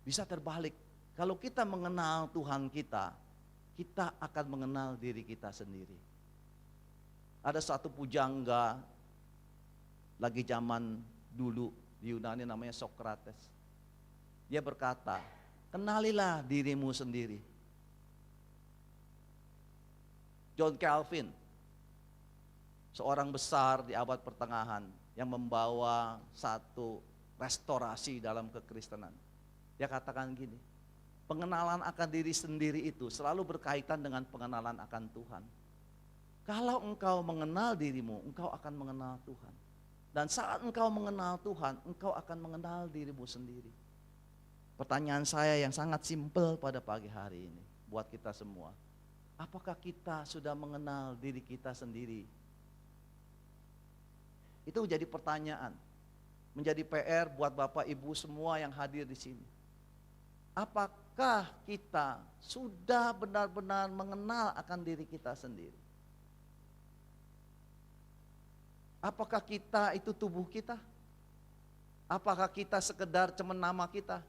Bisa terbalik. Kalau kita mengenal Tuhan kita, kita akan mengenal diri kita sendiri. Ada satu pujangga lagi zaman dulu di Yunani namanya Sokrates. Dia berkata, kenalilah dirimu sendiri. John Calvin, seorang besar di abad pertengahan yang membawa satu restorasi dalam kekristenan. Dia katakan gini, pengenalan akan diri sendiri itu selalu berkaitan dengan pengenalan akan Tuhan. Kalau engkau mengenal dirimu, engkau akan mengenal Tuhan. Dan saat engkau mengenal Tuhan, engkau akan mengenal dirimu sendiri. Pertanyaan saya yang sangat simpel pada pagi hari ini buat kita semua. Apakah kita sudah mengenal diri kita sendiri? Itu menjadi pertanyaan. Menjadi PR buat Bapak Ibu semua yang hadir di sini. Apakah kita sudah benar-benar mengenal akan diri kita sendiri? Apakah kita itu tubuh kita? Apakah kita sekedar cuma nama kita?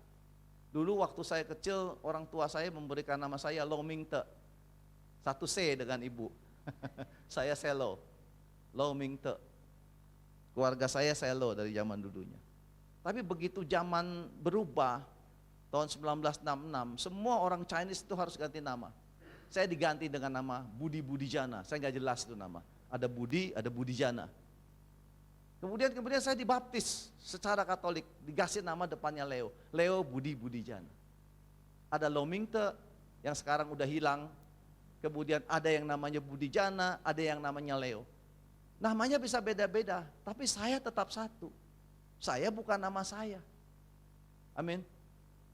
Dulu waktu saya kecil, orang tua saya memberikan nama saya Lomingte. Satu C dengan ibu. Saya Selo. Lomingte. Keluarga saya Selo dari zaman dulunya. Tapi begitu zaman berubah, tahun 1966, semua orang Chinese itu harus ganti nama. Saya diganti dengan nama Budi Budijana. Saya nggak jelas itu nama. Ada Budi, ada Budijana. Kemudian saya dibaptis secara Katolik, dikasih nama depannya Leo. Leo Budi Budijana. Ada Lomingte yang sekarang udah hilang. Kemudian ada yang namanya Budijana, ada yang namanya Leo. Namanya bisa beda-beda, tapi saya tetap satu. Saya bukan nama saya. Amin.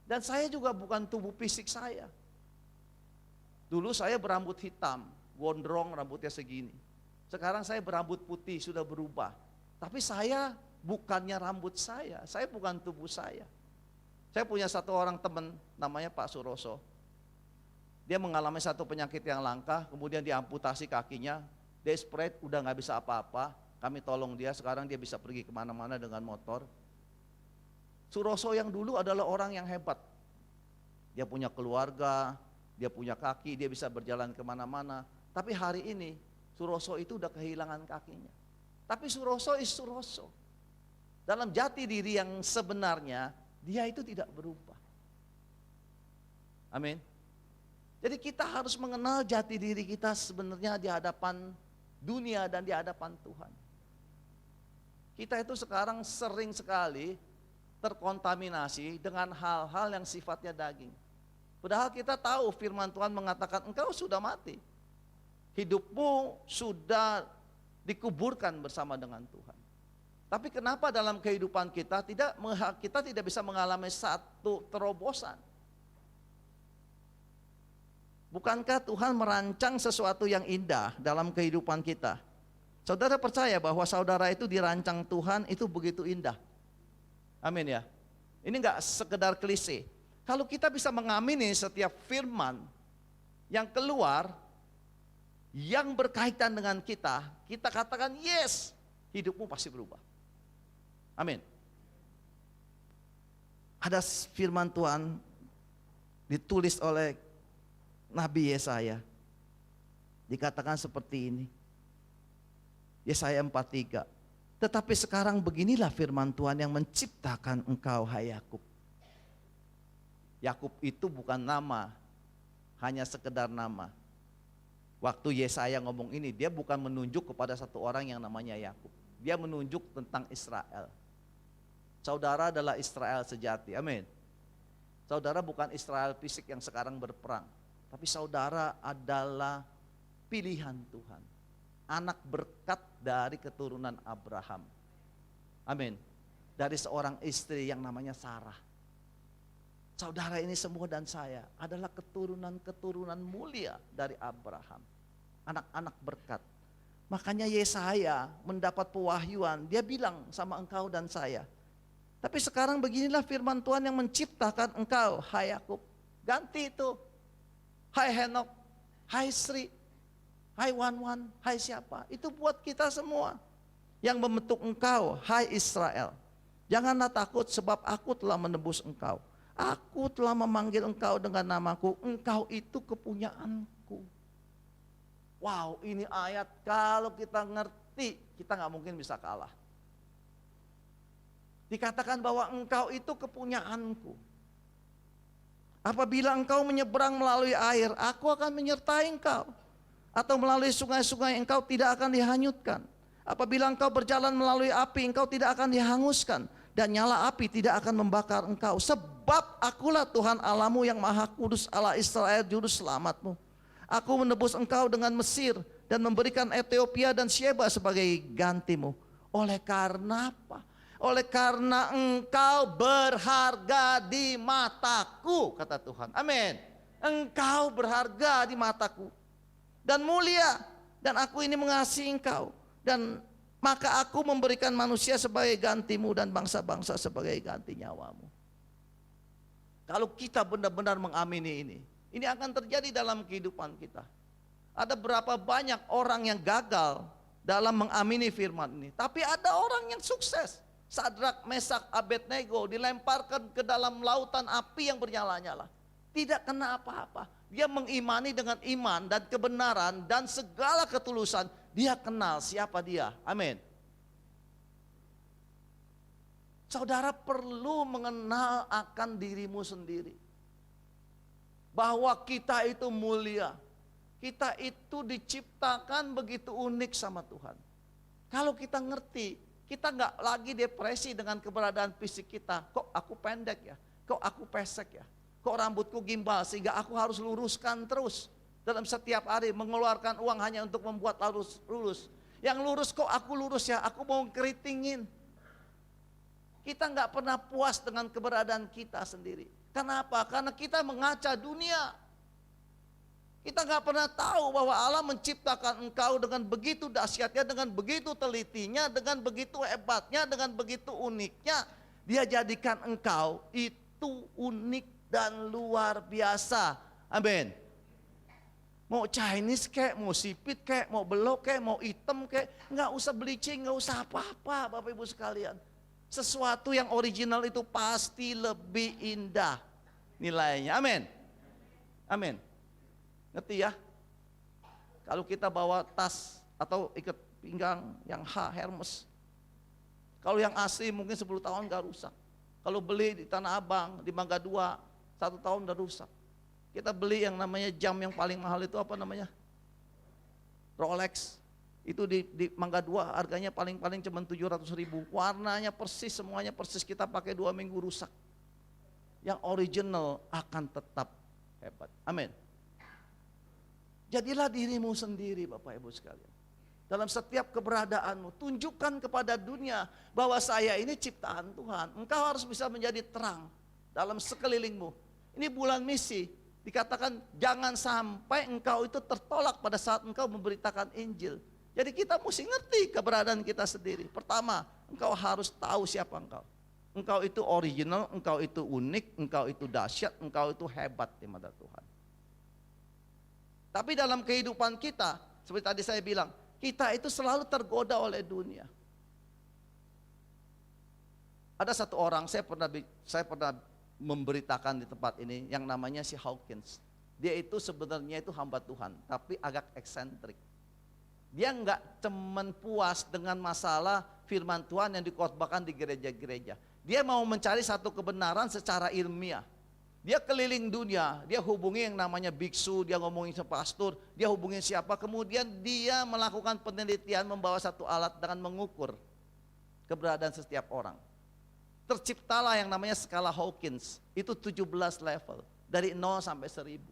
Dan saya juga bukan tubuh fisik saya. Dulu saya berambut hitam, gondrong, rambutnya segini. Sekarang saya berambut putih, sudah berubah. Tapi saya bukannya rambut saya bukan tubuh saya. Saya punya satu orang teman namanya Pak Suroso. Dia mengalami satu penyakit yang langka, kemudian diamputasi kakinya, desperate, udah gak bisa apa-apa. Kami tolong dia, sekarang dia bisa pergi kemana-mana dengan motor. Suroso yang dulu adalah orang yang hebat. Dia punya keluarga, dia punya kaki, dia bisa berjalan kemana-mana. Tapi hari ini Suroso itu udah kehilangan kakinya. Tapi Suroso is Suroso. Dalam jati diri yang sebenarnya, dia itu tidak berubah. Amin. Jadi kita harus mengenal jati diri kita sebenarnya di hadapan dunia dan di hadapan Tuhan. Kita itu sekarang sering sekali terkontaminasi dengan hal-hal yang sifatnya daging. Padahal kita tahu firman Tuhan mengatakan engkau sudah mati. Hidupmu sudah dikuburkan bersama dengan Tuhan. Tapi kenapa dalam kehidupan kita tidak bisa mengalami satu terobosan? Bukankah Tuhan merancang sesuatu yang indah dalam kehidupan kita? Saudara percaya bahwa saudara itu dirancang Tuhan itu begitu indah? Amin ya. Ini enggak sekedar klise. Kalau kita bisa mengamini setiap firman yang keluar, yang berkaitan dengan kita katakan yes, hidupmu pasti berubah. Amin. Ada firman Tuhan ditulis oleh Nabi Yesaya. Dikatakan seperti ini. Yesaya 4:3. Tetapi sekarang beginilah firman Tuhan yang menciptakan engkau, hai Yakub. Yakub itu bukan nama, hanya sekedar nama. Waktu Yesaya ngomong ini, dia bukan menunjuk kepada satu orang yang namanya Yakub. Dia menunjuk tentang Israel. Saudara adalah Israel sejati, amin. Saudara bukan Israel fisik yang sekarang berperang, tapi saudara adalah pilihan Tuhan. Anak berkat dari keturunan Abraham, amin. Dari seorang istri yang namanya Sarah. Saudara ini semua dan saya adalah keturunan-keturunan mulia dari Abraham. Anak-anak berkat. Makanya Yesaya mendapat pewahyuan, dia bilang sama engkau dan saya. Tapi sekarang beginilah firman Tuhan yang menciptakan engkau, hai Yakub. Ganti itu. Hai Henok, hai Sri, hai Wanwan, hai siapa. Itu buat kita semua. Yang membentuk engkau, hai Israel. Janganlah takut sebab aku telah menebus engkau. Aku telah memanggil engkau dengan namaku. Engkau itu kepunyaanku. Wow, ini ayat kalau kita ngerti, kita gak mungkin bisa kalah. Dikatakan bahwa engkau itu kepunyaanku. Apabila engkau menyeberang melalui air, aku akan menyertai engkau. Atau melalui sungai-sungai, engkau tidak akan dihanyutkan. Apabila engkau berjalan melalui api, engkau tidak akan dihanguskan. Dan nyala api tidak akan membakar engkau. Sebab akulah Tuhan Allahmu yang maha kudus, Allah Israel, juru selamatmu. Aku menebus engkau dengan Mesir dan memberikan Ethiopia dan Sheba sebagai gantimu. Oleh karena apa? Oleh karena engkau berharga di mataku, kata Tuhan. Amin. Engkau berharga di mataku dan mulia, dan aku ini mengasihi engkau, dan maka aku memberikan manusia sebagai gantimu dan bangsa-bangsa sebagai ganti nyawamu. Kalau kita benar-benar mengamini ini akan terjadi dalam kehidupan kita. Ada berapa banyak orang yang gagal dalam mengamini firman ini, tapi ada orang yang sukses. Sadrak, Mesak, Abednego dilemparkan ke dalam lautan api yang bernyala-nyala. Tidak kena apa-apa. Dia mengimani dengan iman dan kebenaran dan segala ketulusan. Dia kenal siapa dia. Amin. Saudara perlu mengenal akan dirimu sendiri. Bahwa kita itu mulia. Kita itu diciptakan begitu unik sama Tuhan. Kalau kita ngerti, kita nggak lagi depresi dengan keberadaan fisik kita. Kok aku pendek ya? Kok aku pesek ya? Kok rambutku gimbal sehingga aku harus luruskan terus. Dalam setiap hari mengeluarkan uang hanya untuk membuat lurus. Yang lurus kok aku lurus ya? Aku mau keritingin. Kita nggak pernah puas dengan keberadaan kita sendiri. Kenapa? Karena kita mengaca dunia. Kita nggak pernah tahu bahwa Allah menciptakan engkau dengan begitu dahsyatnya, dengan begitu telitinya, dengan begitu hebatnya, dengan begitu uniknya. Dia jadikan engkau itu unik dan luar biasa. Amin. Mau Chinese kek, mau sipit kek, mau belok kek, mau hitam kek, nggak usah bleaching, nggak usah apa-apa, Bapak Ibu sekalian. Sesuatu yang original itu pasti lebih indah nilainya. Amin. Amin. Ngerti ya? Kalau kita bawa tas atau ikat pinggang yang Hermes, kalau yang asli mungkin 10 tahun gak rusak. Kalau beli di Tanah Abang, di Mangga 2, 1 tahun udah rusak. Kita beli yang namanya jam yang paling mahal itu apa namanya? Rolex. Itu di Mangga 2 harganya paling-paling cuma 700.000. Warnanya persis, semuanya persis, kita pakai 2 minggu rusak. Yang original akan tetap hebat. Amin. Jadilah dirimu sendiri, Bapak Ibu sekalian. dalam setiap keberadaanmu. Tunjukkan kepada dunia bahwa saya ini ciptaan Tuhan. Engkau harus bisa menjadi terang dalam sekelilingmu. Ini bulan misi. Dikatakan jangan sampai engkau itu tertolak pada saat engkau memberitakan Injil. Jadi kita mesti ngerti keberadaan kita sendiri. Pertama, engkau harus tahu siapa engkau. Engkau itu original, engkau itu unik, engkau itu dahsyat, engkau itu hebat di mata Tuhan. Tapi dalam kehidupan kita, seperti tadi saya bilang, kita itu selalu tergoda oleh dunia. Ada satu orang, saya pernah memberitakan di tempat ini yang namanya si Hawkins. Dia itu sebenarnya itu hamba Tuhan, tapi agak eksentrik. Dia enggak cuman puas dengan masalah firman Tuhan yang dikhotbahkan di gereja-gereja. Dia mau mencari satu kebenaran secara ilmiah. Dia keliling dunia, dia hubungi yang namanya biksu, dia ngomongin sama pastor, dia hubungi siapa, kemudian dia melakukan penelitian membawa satu alat dengan mengukur keberadaan setiap orang. Terciptalah yang namanya skala Hawkins, itu 17 level, dari 0 sampai 1000.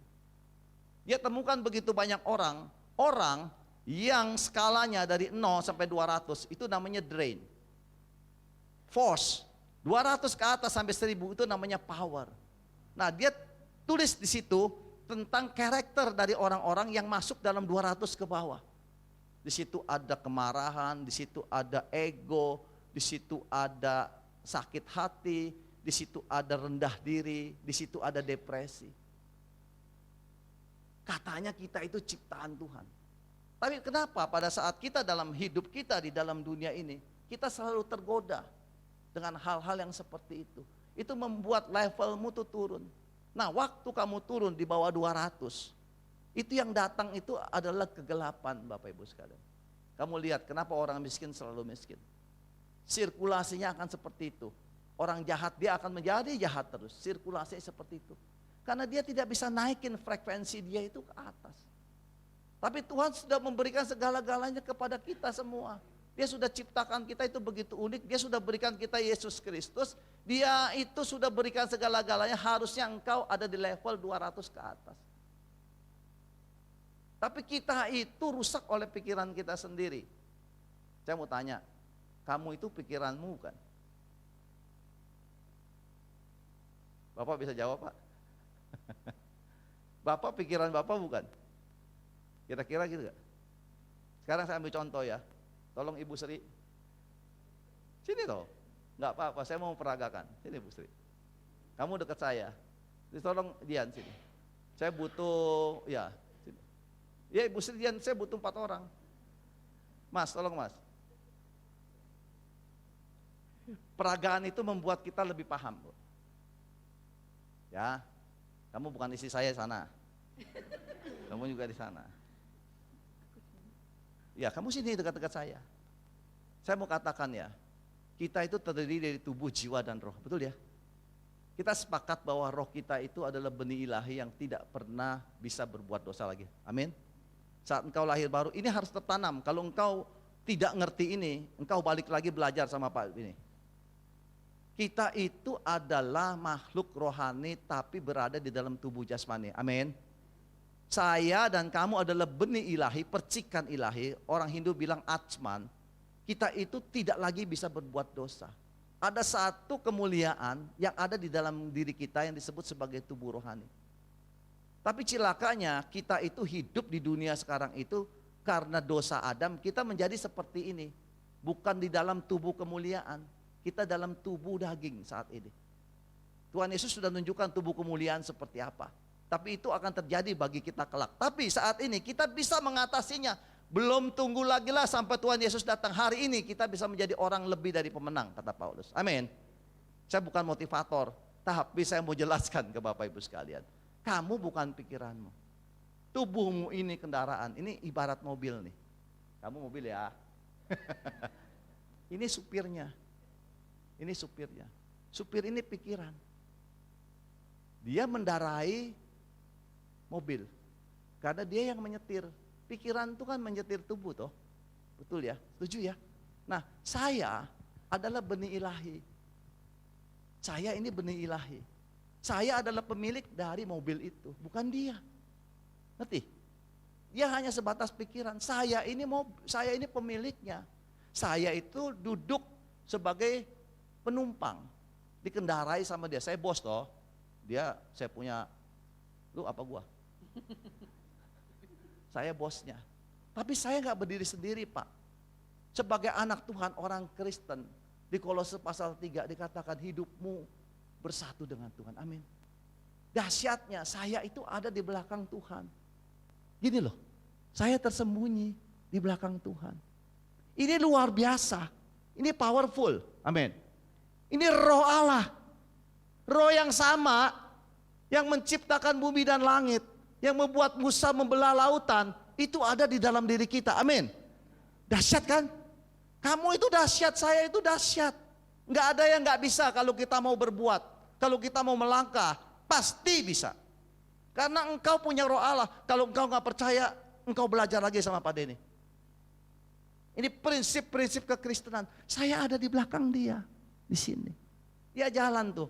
Dia temukan begitu banyak orang yang skalanya dari 0 sampai 200, itu namanya drain. Force, 200 ke atas sampai 1000 itu namanya power. Nah, dia tulis di situ tentang karakter dari orang-orang yang masuk dalam 200 ke bawah. Di situ ada kemarahan, di situ ada ego, di situ ada sakit hati, di situ ada rendah diri, di situ ada depresi. Katanya kita itu ciptaan Tuhan. Tapi kenapa pada saat kita dalam hidup kita di dalam dunia ini, kita selalu tergoda dengan hal-hal yang seperti itu. Itu membuat levelmu tuh turun. Nah, waktu kamu turun di bawah 200, itu yang datang itu adalah kegelapan, Bapak Ibu sekalian. Kamu lihat kenapa orang miskin selalu miskin. Sirkulasinya akan seperti itu. Orang jahat dia akan menjadi jahat terus. Sirkulasinya seperti itu. Karena dia tidak bisa naikin frekuensi dia itu ke atas. Tapi Tuhan sudah memberikan segala-galanya kepada kita semua. Dia sudah ciptakan kita itu begitu unik. Dia sudah berikan kita Yesus Kristus. Dia itu sudah berikan segala-galanya. Harusnya engkau ada di level 200 ke atas. Tapi kita itu rusak oleh pikiran kita sendiri. Saya mau tanya, kamu itu pikiranmu kan? Bapak bisa jawab, Pak? Bapak pikiran Bapak bukan? Kira-kira gitu gak? Sekarang saya ambil contoh ya. Tolong Ibu Sri. Sini toh. Enggak apa-apa, saya mau memperagakan. Sini Ibu Sri. Kamu dekat saya. Jadi tolong Dian sini. Saya butuh, ya. Sini. Ya Ibu Sri Dian, saya butuh 4 orang. Mas, tolong Mas. Peragaan itu membuat kita lebih paham. Ya, kamu bukan istri saya sana. Kamu juga di sana. Ya, kamu sini dekat-dekat saya. Saya mau katakan ya, kita itu terdiri dari tubuh, jiwa, dan roh. Betul ya? Kita sepakat bahwa roh kita itu adalah benih ilahi yang tidak pernah bisa berbuat dosa lagi. Amin. Saat engkau lahir baru, ini harus tertanam. Kalau engkau tidak ngerti ini, engkau balik lagi belajar sama Pak ini. Kita itu adalah makhluk rohani tapi berada di dalam tubuh jasmani. Amin. Saya dan kamu adalah benih ilahi, percikan ilahi. Orang Hindu bilang Atman. Kita itu tidak lagi bisa berbuat dosa. Ada satu kemuliaan yang ada di dalam diri kita yang disebut sebagai tubuh rohani. Tapi cilakanya kita itu hidup di dunia sekarang itu karena dosa Adam, kita menjadi seperti ini. Bukan di dalam tubuh kemuliaan, kita dalam tubuh daging saat ini. Tuhan Yesus sudah menunjukkan tubuh kemuliaan seperti apa. Tapi itu akan terjadi bagi kita kelak. Tapi saat ini kita bisa mengatasinya. Belum tunggu lagi lah sampai Tuhan Yesus datang. Hari ini kita bisa menjadi orang lebih dari pemenang, kata Paulus. Amin. Saya bukan motivator, tapi saya mau jelaskan ke Bapak Ibu sekalian. Kamu bukan pikiranmu. Tubuhmu ini kendaraan, ini ibarat mobil nih. Kamu mobil ya. Ini supirnya. Ini supirnya. Supir ini pikiran. Dia mendarai mobil. Karena dia yang menyetir. Pikiran itu kan menyetir tubuh toh. Betul ya? Setuju ya? Nah, saya adalah benih ilahi. Saya ini benih ilahi. Saya adalah pemilik dari mobil itu, bukan dia. Ngerti? Dia hanya sebatas pikiran. Saya ini pemiliknya. Saya itu duduk sebagai penumpang, dikendarai sama dia. Saya bos toh. Saya punya, lu apa gua? Saya bosnya. Tapi saya nggak berdiri sendiri, Pak. Sebagai anak Tuhan, orang Kristen, di Kolose pasal 3 dikatakan hidupmu bersatu dengan Tuhan. Amin. Dahsyatnya saya itu ada di belakang Tuhan. Gini loh, saya tersembunyi di belakang Tuhan. Ini luar biasa, ini powerful, amin. Ini roh Allah, roh yang sama, yang menciptakan bumi dan langit, yang membuat Musa membelah lautan, itu ada di dalam diri kita, amin. Dahsyat kan? Kamu itu dahsyat, saya itu dahsyat. Nggak ada yang nggak bisa kalau kita mau berbuat, kalau kita mau melangkah, pasti bisa. Karena engkau punya roh Allah. Kalau engkau nggak percaya, engkau belajar lagi sama Pak Denny. Ini prinsip-prinsip kekristenan. Saya ada di belakang dia, di sini. Dia jalan tuh,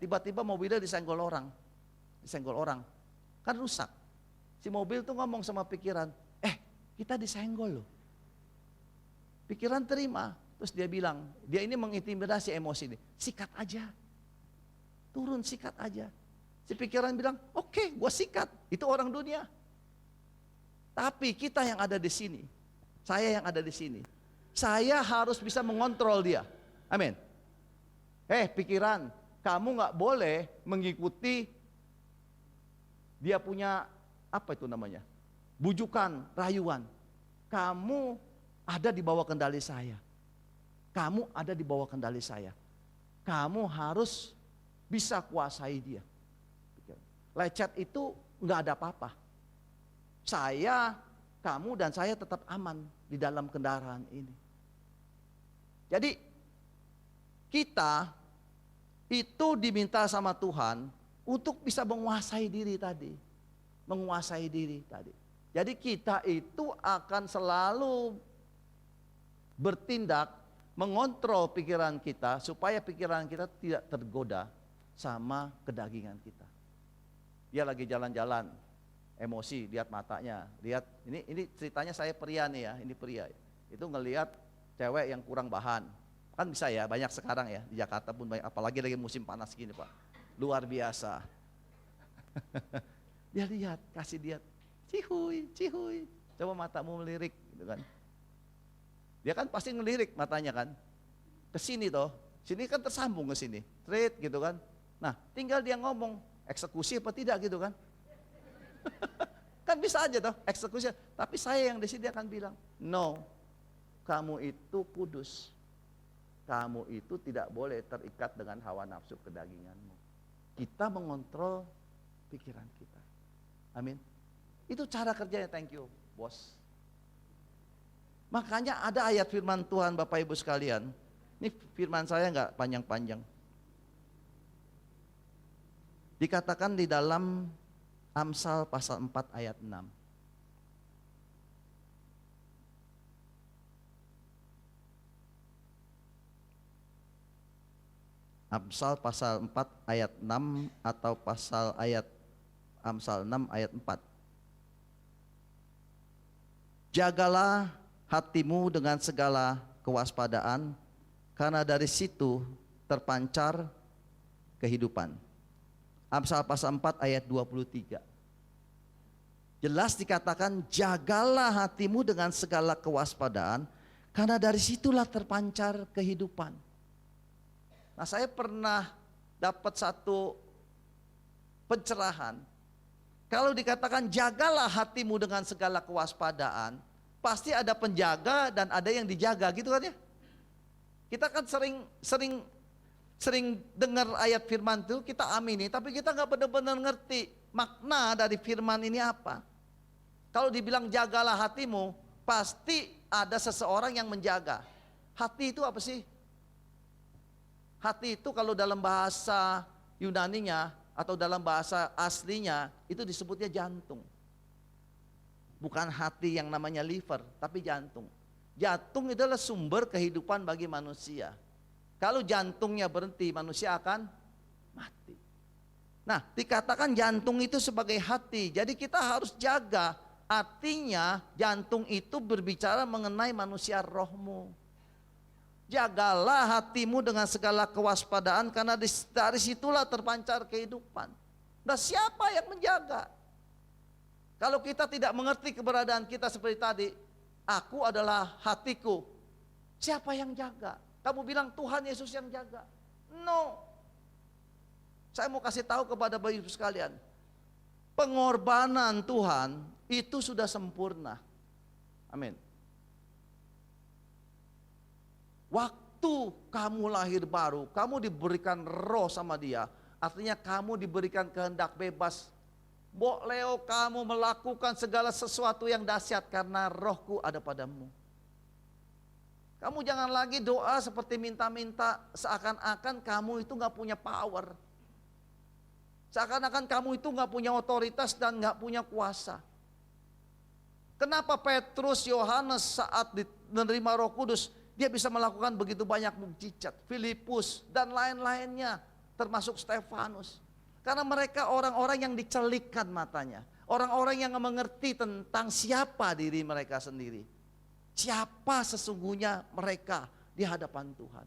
tiba-tiba mobilnya disenggol orang, kan rusak. Si mobil tuh ngomong sama pikiran, kita disenggol loh. Pikiran terima, terus dia bilang, dia ini mengintimidasi emosi ini, sikat aja, turun sikat aja. Si pikiran bilang, oke, gua sikat. Itu orang dunia. Tapi kita yang ada di sini, saya yang ada di sini, saya harus bisa mengontrol dia. Amin. Pikiran, kamu nggak boleh mengikuti dia punya apa itu namanya? Bujukan, rayuan. Kamu ada di bawah kendali saya. Kamu ada di bawah kendali saya. Kamu harus bisa kuasai dia. Lecet itu nggak ada apa-apa. Saya, kamu dan saya tetap aman di dalam kendaraan ini. Jadi kita itu diminta sama Tuhan untuk bisa menguasai diri tadi. Menguasai diri tadi. Jadi kita itu akan selalu bertindak, mengontrol pikiran kita supaya pikiran kita tidak tergoda sama kedagingan kita. Dia lagi jalan-jalan, emosi, lihat matanya, lihat ini ceritanya saya pria nih ya, ini pria. Itu ngelihat cewek yang kurang bahan. Kan bisa ya, banyak sekarang ya, di Jakarta pun banyak, apalagi lagi musim panas gini Pak. Luar biasa. Dia lihat, kasih lihat, cihuy, cihuy. Coba matamu melirik gitu kan. Dia kan pasti ngelirik matanya kan. Ke sini toh, sini kan tersambung ke sini, straight gitu kan. Nah, tinggal dia ngomong, eksekusi apa tidak gitu kan. Kan bisa aja toh, eksekusi. Tapi saya yang di sini akan bilang, no, kamu itu kudus. Kamu itu tidak boleh terikat dengan hawa nafsu kedaginganmu. Kita mengontrol pikiran kita. Amin. Itu cara kerjanya, thank you, bos. Makanya ada ayat firman Tuhan Bapak Ibu sekalian. Ini firman saya enggak panjang-panjang. Dikatakan di dalam Amsal pasal 4 ayat 6. Amsal pasal 4 ayat 6 atau Amsal 6 ayat 4. Jagalah hatimu dengan segala kewaspadaan, karena dari situ terpancar kehidupan. Amsal pasal 4 ayat 23. Jelas dikatakan, jagalah hatimu dengan segala kewaspadaan, karena dari situlah terpancar kehidupan. Nah, saya pernah dapat satu pencerahan. Kalau dikatakan jagalah hatimu dengan segala kewaspadaan, pasti ada penjaga dan ada yang dijaga, gitu kan ya? Kita kan sering dengar ayat firman itu, kita amini, tapi kita nggak benar-benar ngerti makna dari firman ini apa. Kalau dibilang jagalah hatimu, pasti ada seseorang yang menjaga. Hati itu apa sih? Hati itu kalau dalam bahasa Yunaninya atau dalam bahasa aslinya itu disebutnya jantung. Bukan hati yang namanya liver, tapi jantung. Jantung itu adalah sumber kehidupan bagi manusia. Kalau jantungnya berhenti, manusia akan mati. Nah, dikatakan jantung itu sebagai hati. Jadi kita harus jaga Artinya jantung itu berbicara mengenai manusia rohmu. Jagalah hatimu dengan segala kewaspadaan, karena dari situlah terpancar kehidupan. Nah, siapa yang menjaga? Kalau kita tidak mengerti keberadaan kita seperti tadi, aku adalah hatiku. Siapa yang jaga? Kamu bilang Tuhan Yesus yang jaga. No. Saya mau kasih tahu kepada Bapak Ibu sekalian, pengorbanan Tuhan itu sudah sempurna. Amin. Waktu kamu lahir baru, kamu diberikan roh sama Dia. Artinya kamu diberikan kehendak bebas. Mbok Leo, kamu melakukan segala sesuatu yang dahsyat karena rohku ada padamu. Kamu jangan lagi doa seperti minta-minta, seakan-akan kamu itu gak punya power. Seakan-akan kamu itu gak punya otoritas dan gak punya kuasa. Kenapa Petrus, Yohanes saat menerima Roh Kudus, dia bisa melakukan begitu banyak mukjizat, Filipus dan lain-lainnya, termasuk Stefanus. Karena mereka orang-orang yang dicelikkan matanya, orang-orang yang mengerti tentang siapa diri mereka sendiri, siapa sesungguhnya mereka di hadapan Tuhan.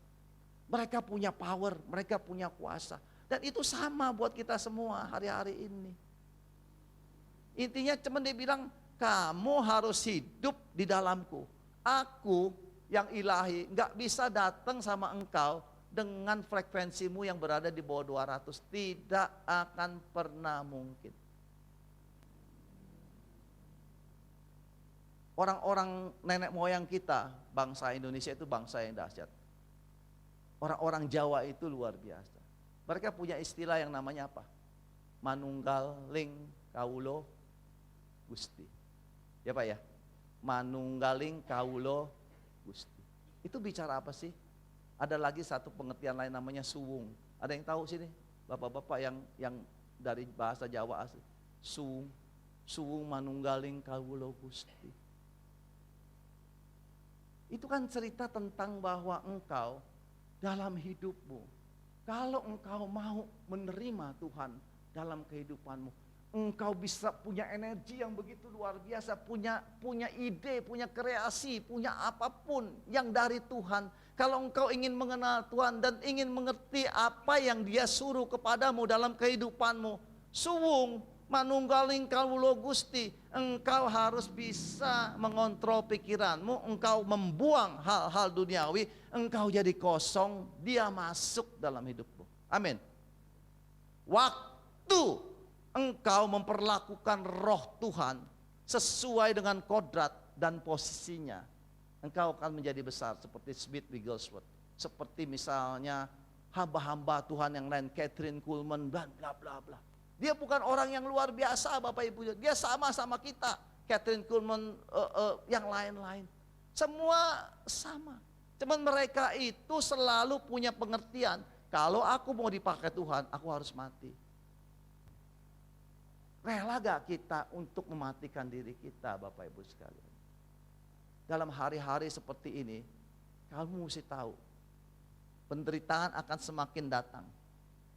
Mereka punya power, mereka punya kuasa. Dan itu sama buat kita semua hari-hari ini. Intinya cuma dia bilang, kamu harus hidup di dalamku. Aku yang ilahi gak bisa datang sama engkau dengan frekuensimu yang berada di bawah 200. Tidak akan pernah mungkin. Orang-orang nenek moyang kita, bangsa Indonesia itu bangsa yang dahsyat. Orang-orang Jawa itu luar biasa. Mereka punya istilah yang namanya apa? Manunggaling Kawulo Gusti. Ya Pak ya? Manunggaling Kawulo Gusti. Itu bicara apa sih? Ada lagi satu pengertian lain namanya suwung. Ada yang tahu sini? Bapak-bapak yang dari bahasa Jawa asli. Suwung. Suwung manunggaling Kawulo Gusti. Itu kan cerita tentang bahwa engkau dalam hidupmu, kalau engkau mau menerima Tuhan dalam kehidupanmu, engkau bisa punya energi yang begitu luar biasa, punya ide, punya kreasi, punya apapun yang dari Tuhan. Kalau engkau ingin mengenal Tuhan dan ingin mengerti apa yang Dia suruh kepadamu dalam kehidupanmu, suwung manunggaling Kawulo Gusti, engkau harus bisa mengontrol pikiranmu, engkau membuang hal-hal duniawi, engkau jadi kosong, Dia masuk dalam hidupmu. Amin. Waktu engkau memperlakukan roh Tuhan sesuai dengan kodrat dan posisinya, engkau akan menjadi besar seperti Smith Wigglesworth, seperti misalnya hamba-hamba Tuhan yang lain, Catherine Kuhlman, bla bla bla bla. Dia bukan orang yang luar biasa Bapak Ibu, dia sama-sama kita, Catherine Kuhlman, yang lain-lain. Semua sama. Cuman mereka itu selalu punya pengertian, kalau aku mau dipakai Tuhan, aku harus mati. Rela gak kita untuk mematikan diri kita Bapak Ibu sekalian? Dalam hari-hari seperti ini, kamu mesti tahu, penderitaan akan semakin datang.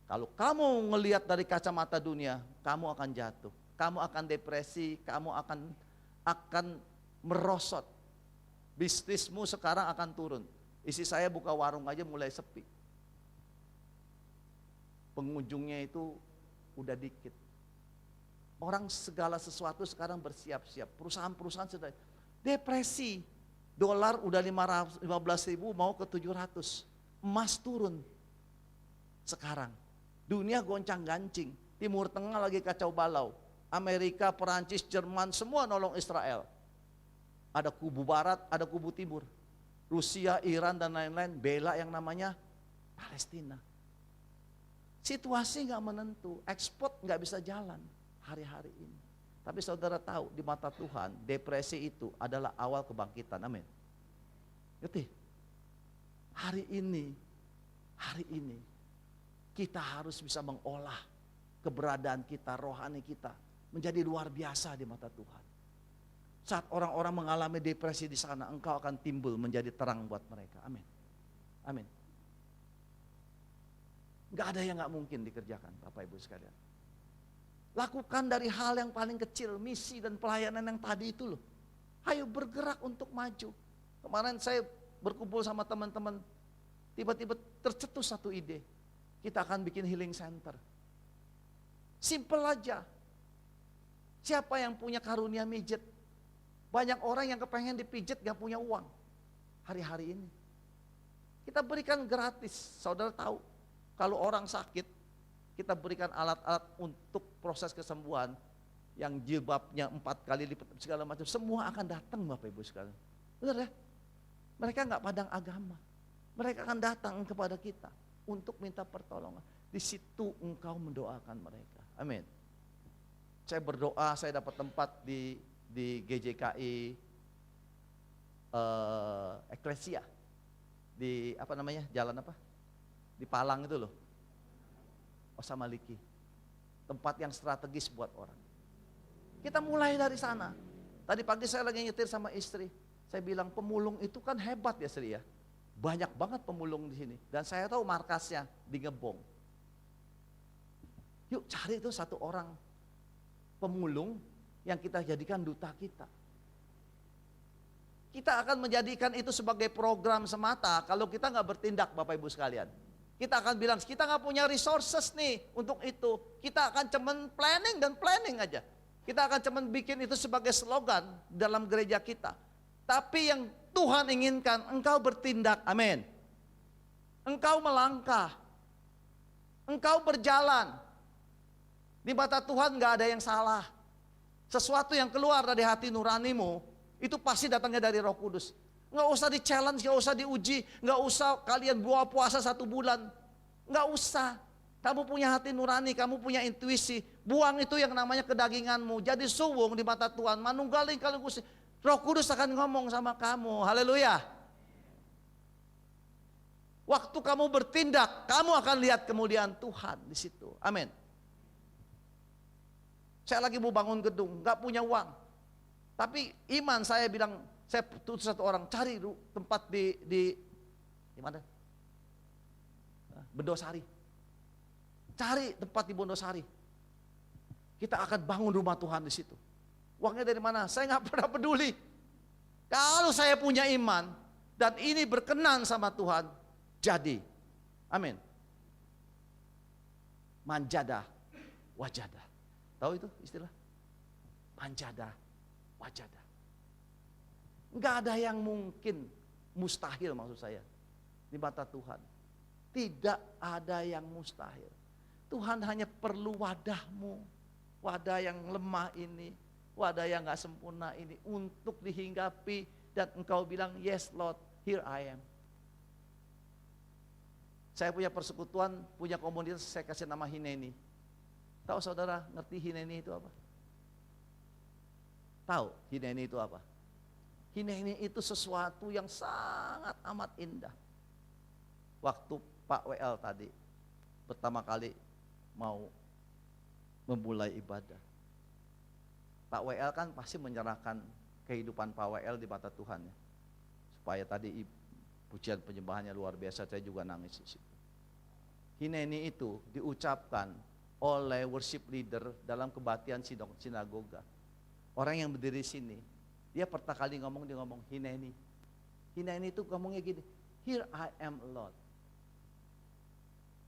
Kalau kamu ngelihat dari kacamata dunia, kamu akan jatuh, kamu akan depresi, kamu akan merosot. Bisnismu sekarang akan turun. Isi saya buka warung aja mulai sepi. Pengunjungnya itu udah dikit. Orang segala sesuatu sekarang bersiap-siap. Perusahaan-perusahaan sudah depresi. Dolar udah 15.000 mau ke 700. Emas turun sekarang. Dunia goncang-gancing, Timur Tengah lagi kacau balau. Amerika, Perancis, Jerman semua nolong Israel. Ada kubu barat, ada kubu timur. Rusia, Iran dan lain-lain bela yang namanya Palestina. Situasi gak menentu, ekspor gak bisa jalan hari-hari ini. Tapi saudara tahu di mata Tuhan depresi itu adalah awal kebangkitan, amin. Ngerti? Hari ini kita harus bisa mengolah keberadaan kita, rohani kita menjadi luar biasa di mata Tuhan. Saat orang-orang mengalami depresi di sana, engkau akan timbul menjadi terang buat mereka. Amin. Amin. Gak ada yang gak mungkin dikerjakan Bapak Ibu sekalian. Lakukan dari hal yang paling kecil, misi dan pelayanan yang tadi itu loh. Ayo bergerak untuk maju. Kemarin saya berkumpul sama teman-teman, tiba-tiba tercetus satu ide. Kita akan bikin healing center. Simple aja. Siapa yang punya karunia mijet? Banyak orang yang kepengen dipijet gak punya uang. Hari-hari ini. Kita berikan gratis. Saudara tahu, kalau orang sakit, kita berikan alat-alat untuk proses kesembuhan. Yang jilbabnya 4 kali lipat segala macam. Semua akan datang Bapak Ibu sekalian. Benar ya? Mereka gak pandang agama. Mereka akan datang kepada kita untuk minta pertolongan. Di situ engkau mendoakan mereka. Amin. Saya berdoa, saya dapat tempat di GJKI Eklesia. Di apa namanya, jalan apa? Di Palang itu loh. Osamaliki. Tempat yang strategis buat orang. Kita mulai dari sana. Tadi pagi saya lagi nyetir sama istri. Saya bilang pemulung itu kan hebat ya Sri ya. Banyak banget pemulung di sini. Dan saya tahu markasnya di Ngebong. Yuk cari itu satu orang pemulung yang kita jadikan duta kita. Kita akan menjadikan itu sebagai program semata kalau kita nggak bertindak Bapak Ibu sekalian. Kita akan bilang kita nggak punya resources nih untuk itu. Kita akan cuman planning dan planning aja. Kita akan cuman bikin itu sebagai slogan dalam gereja kita. Tapi yang Tuhan inginkan engkau bertindak, amin. Engkau melangkah, engkau berjalan. Di mata Tuhan nggak ada yang salah. Sesuatu yang keluar dari hati nuranimu, itu pasti datangnya dari Roh Kudus. Nggak usah di-challenge, nggak usah diuji, nggak usah kalian buah puasa 1 bulan. Nggak usah. Kamu punya hati nurani, kamu punya intuisi. Buang itu yang namanya kedaginganmu. Jadi suwung di mata Tuhan. Manunggaling kalau Gusti. Roh Kudus akan ngomong sama kamu. Haleluya. Waktu kamu bertindak, kamu akan lihat kemuliaan Tuhan di situ. Amin. Saya lagi mau bangun gedung, nggak punya uang. Tapi iman saya bilang, saya tutus satu orang, cari tempat di mana? Bendosari. Cari tempat di Bendosari. Kita akan bangun rumah Tuhan di situ. Uangnya dari mana? Saya nggak pernah peduli. Kalau saya punya iman dan ini berkenan sama Tuhan, jadi. Amin. Manjada, wajada. Tahu itu istilah? Manjada, wajada. Enggak ada yang mungkin mustahil maksud saya di mata Tuhan. Tidak ada yang mustahil. Tuhan hanya perlu wadahmu, wadah yang lemah ini, wadah yang gak sempurna ini untuk dihinggapi dan engkau bilang yes Lord, here I am. Saya punya persekutuan, punya komunitas, saya kasih nama Hineni. Tahu saudara ngerti Hineni itu apa? Tahu Hineni itu apa? Hineni itu sesuatu yang sangat amat indah. Waktu Pak WL tadi pertama kali mau memulai ibadah, Pak WL kan pasti menyerahkan kehidupan Pak WL di mata Tuhan ya. Supaya tadi pujian penyembahannya luar biasa, saya juga nangis di situ. Hineni itu diucapkan oleh worship leader dalam kebaktian sinagoga. Orang yang berdiri sini, dia pertama kali ngomong, dia ngomong Hineni. Hineni itu ngomongnya gini, here I am Lord.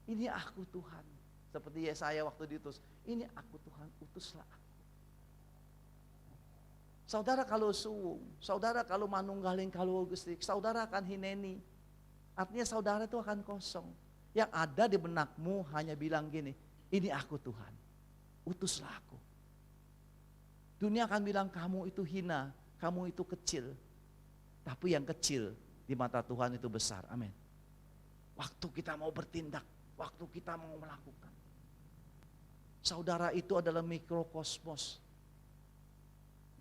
Ini aku Tuhan. Seperti Yesaya waktu diutus, ini aku Tuhan, utuslah aku. Saudara kalau suwung, saudara kalau manunggaling kalau Gusti, saudara akan Hineni. Artinya saudara itu akan kosong. Yang ada di benakmu hanya bilang gini, ini aku Tuhan, utuslah aku. Dunia akan bilang kamu itu hina, kamu itu kecil. Tapi yang kecil di mata Tuhan itu besar, amin. Waktu kita mau bertindak, waktu kita mau melakukan. Saudara itu adalah mikrokosmos.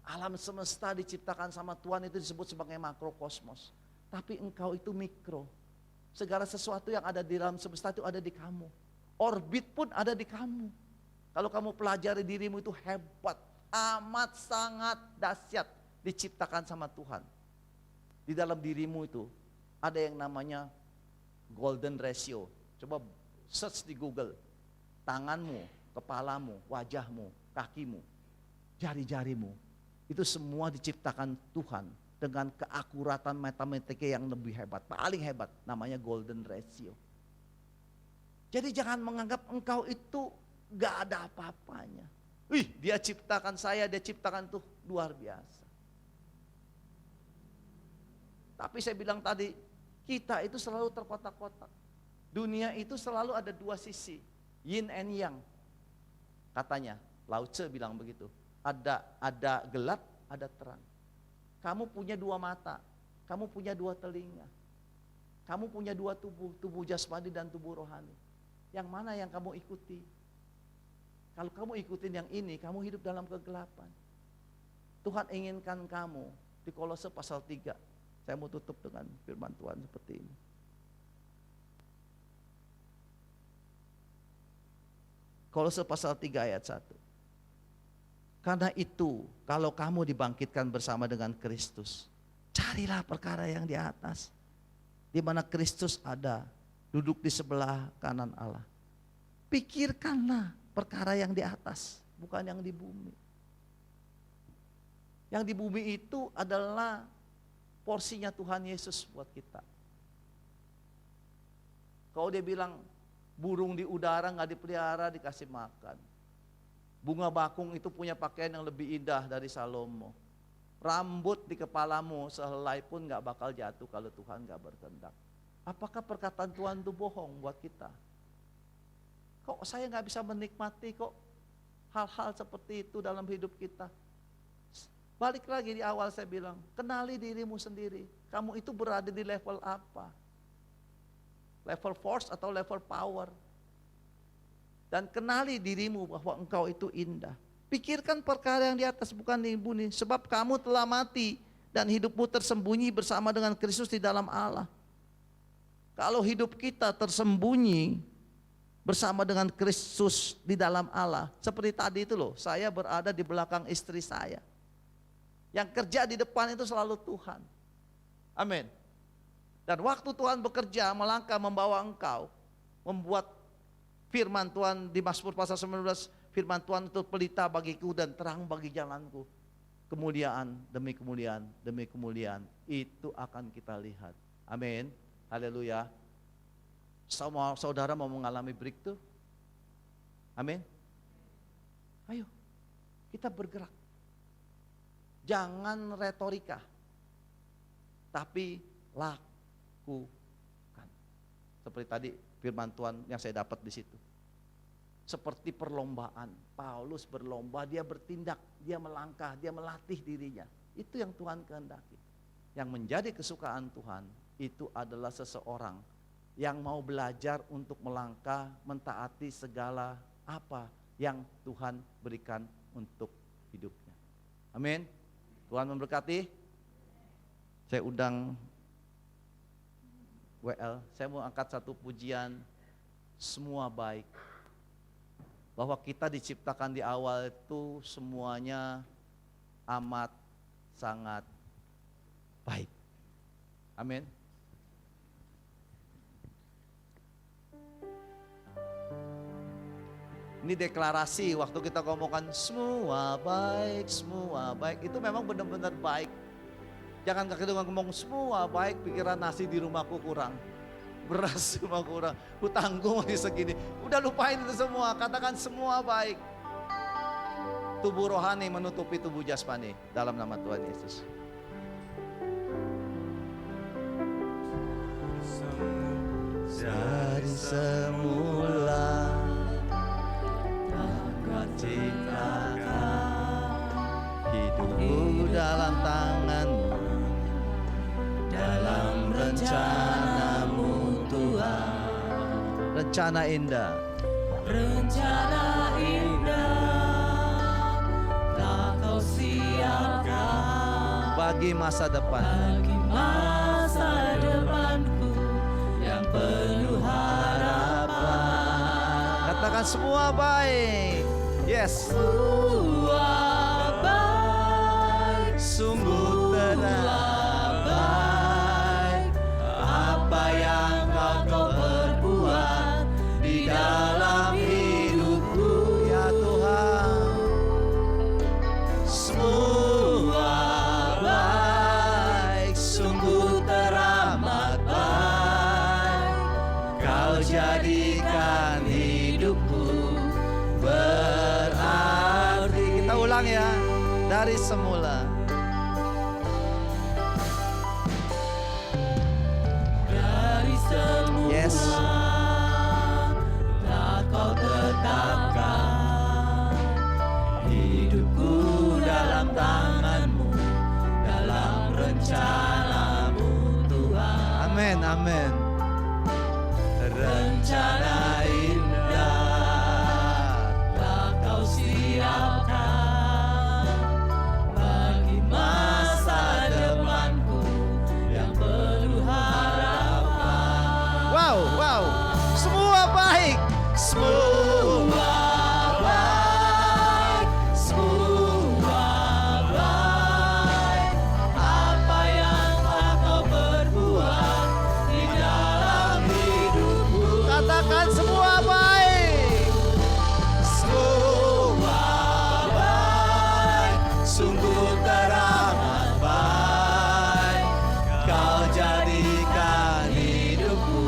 Alam semesta diciptakan sama Tuhan itu disebut sebagai makrokosmos. Tapi engkau itu mikro. Segala sesuatu yang ada di dalam semesta itu ada di kamu. Orbit pun ada di kamu. Kalau kamu pelajari dirimu itu hebat, amat sangat dahsyat diciptakan sama Tuhan. Di dalam dirimu itu ada yang namanya golden ratio. Coba search di Google. Tanganmu kepalamu, wajahmu, kakimu, jari-jarimu, itu semua diciptakan Tuhan dengan keakuratan matematika yang lebih hebat, paling hebat, namanya golden ratio. Jadi jangan menganggap engkau itu gak ada apa-apanya. Wih, dia ciptakan saya, dia ciptakan tuh luar biasa. Tapi saya bilang tadi, kita itu selalu terkotak-kotak. Dunia itu selalu ada dua sisi, yin and yang. Katanya, Lao Tse bilang begitu. Ada gelap, ada terang. Kamu punya dua mata, kamu punya dua telinga. Kamu punya dua tubuh jasmani dan tubuh rohani. Yang mana yang kamu ikuti? Kalau kamu ikutin yang ini, kamu hidup dalam kegelapan. Tuhan inginkan kamu di Kolose pasal 3. Saya mau tutup dengan firman Tuhan seperti ini. Kolose pasal 3 ayat 1. Karena itu, kalau kamu dibangkitkan bersama dengan Kristus, carilah perkara yang di atas, di mana Kristus ada, duduk di sebelah kanan Allah. Pikirkanlah perkara yang di atas, bukan yang di bumi. Yang di bumi itu adalah porsinya Tuhan Yesus buat kita. Kalau dia bilang burung di udara nggak dipelihara dikasih makan. Bunga bakung itu punya pakaian yang lebih indah dari Salomo. Rambut di kepalamu sehelai pun nggak bakal jatuh kalau Tuhan nggak berkehendak. Apakah perkataan Tuhan itu bohong buat kita? Kok saya nggak bisa menikmati kok hal-hal seperti itu dalam hidup kita? Balik lagi di awal saya bilang, kenali dirimu sendiri. Kamu itu berada di level apa? Level force atau level power? Dan kenali dirimu bahwa engkau itu indah. Pikirkan perkara yang di atas bukan di bumi, sebab kamu telah mati dan hidupmu tersembunyi bersama dengan Kristus di dalam Allah. Kalau hidup kita tersembunyi bersama dengan Kristus di dalam Allah, seperti tadi itu loh, saya berada di belakang istri saya. Yang kerja di depan itu selalu Tuhan. Amin. Dan waktu Tuhan bekerja, melangkah membawa engkau, membuat firman Tuhan di Mazmur pasal 19, firman Tuhan itu pelita bagiku dan terang bagi jalanku. Kemuliaan demi kemuliaan demi kemuliaan itu akan kita lihat. Amin. Haleluya. Saudara mau mengalami breakthrough? Amin. Ayo, kita bergerak. Jangan retorika, tapi lakukan. Seperti tadi firman Tuhan yang saya dapat di situ. Seperti perlombaan, Paulus berlomba, dia bertindak, dia melangkah, dia melatih dirinya. Itu yang Tuhan kehendaki. Yang menjadi kesukaan Tuhan itu adalah seseorang yang mau belajar untuk melangkah, mentaati segala apa yang Tuhan berikan untuk hidupnya. Amin. Tuhan memberkati. Saya undang WL, saya mau angkat satu pujian, semua baik. Bahwa kita diciptakan di awal itu semuanya amat sangat baik. Amin. Ini deklarasi waktu kita ngomongkan semua baik, itu memang benar-benar baik. Jangan kita ngomong semua baik, pikiran nasi di rumahku kurang, beras rumah kurang, hutangku masih segini. Udah lupain itu semua, katakan semua baik. Tubuh rohani menutupi tubuh jasmani dalam nama Tuhan Yesus. Dari semula Tuhan ciptakan hidupku dalam tangan-Mu, dalam rencana-Mu Tuhan. Rencana indah, Rencana indah telah Kau siapkan bagi masa depan, bagi masa depanku yang penuh harapan. katakan semua baik. Yes. Semua baik, Sungguh benar baik. Apa yang Kau perbuat di dalam hidupku, Kau jadikan hidupku berarti. Kita ulang ya, dari semula. Dari semula Yes. telah Kau tetapkan hidupku dalam tangan-Mu, dalam rencana-Mu Tuhan. Amin, amin. Rencana indah telah Kau siapkan bagi masa depanku yang penuh harapan. Wow, wow. Semua baik. Semua baik, semua baik. Apa yang telah Kau perbuat di dalam hidupku. katakan semua baik. Semua baik, sungguh teramat baik. Kau jadikan hidupku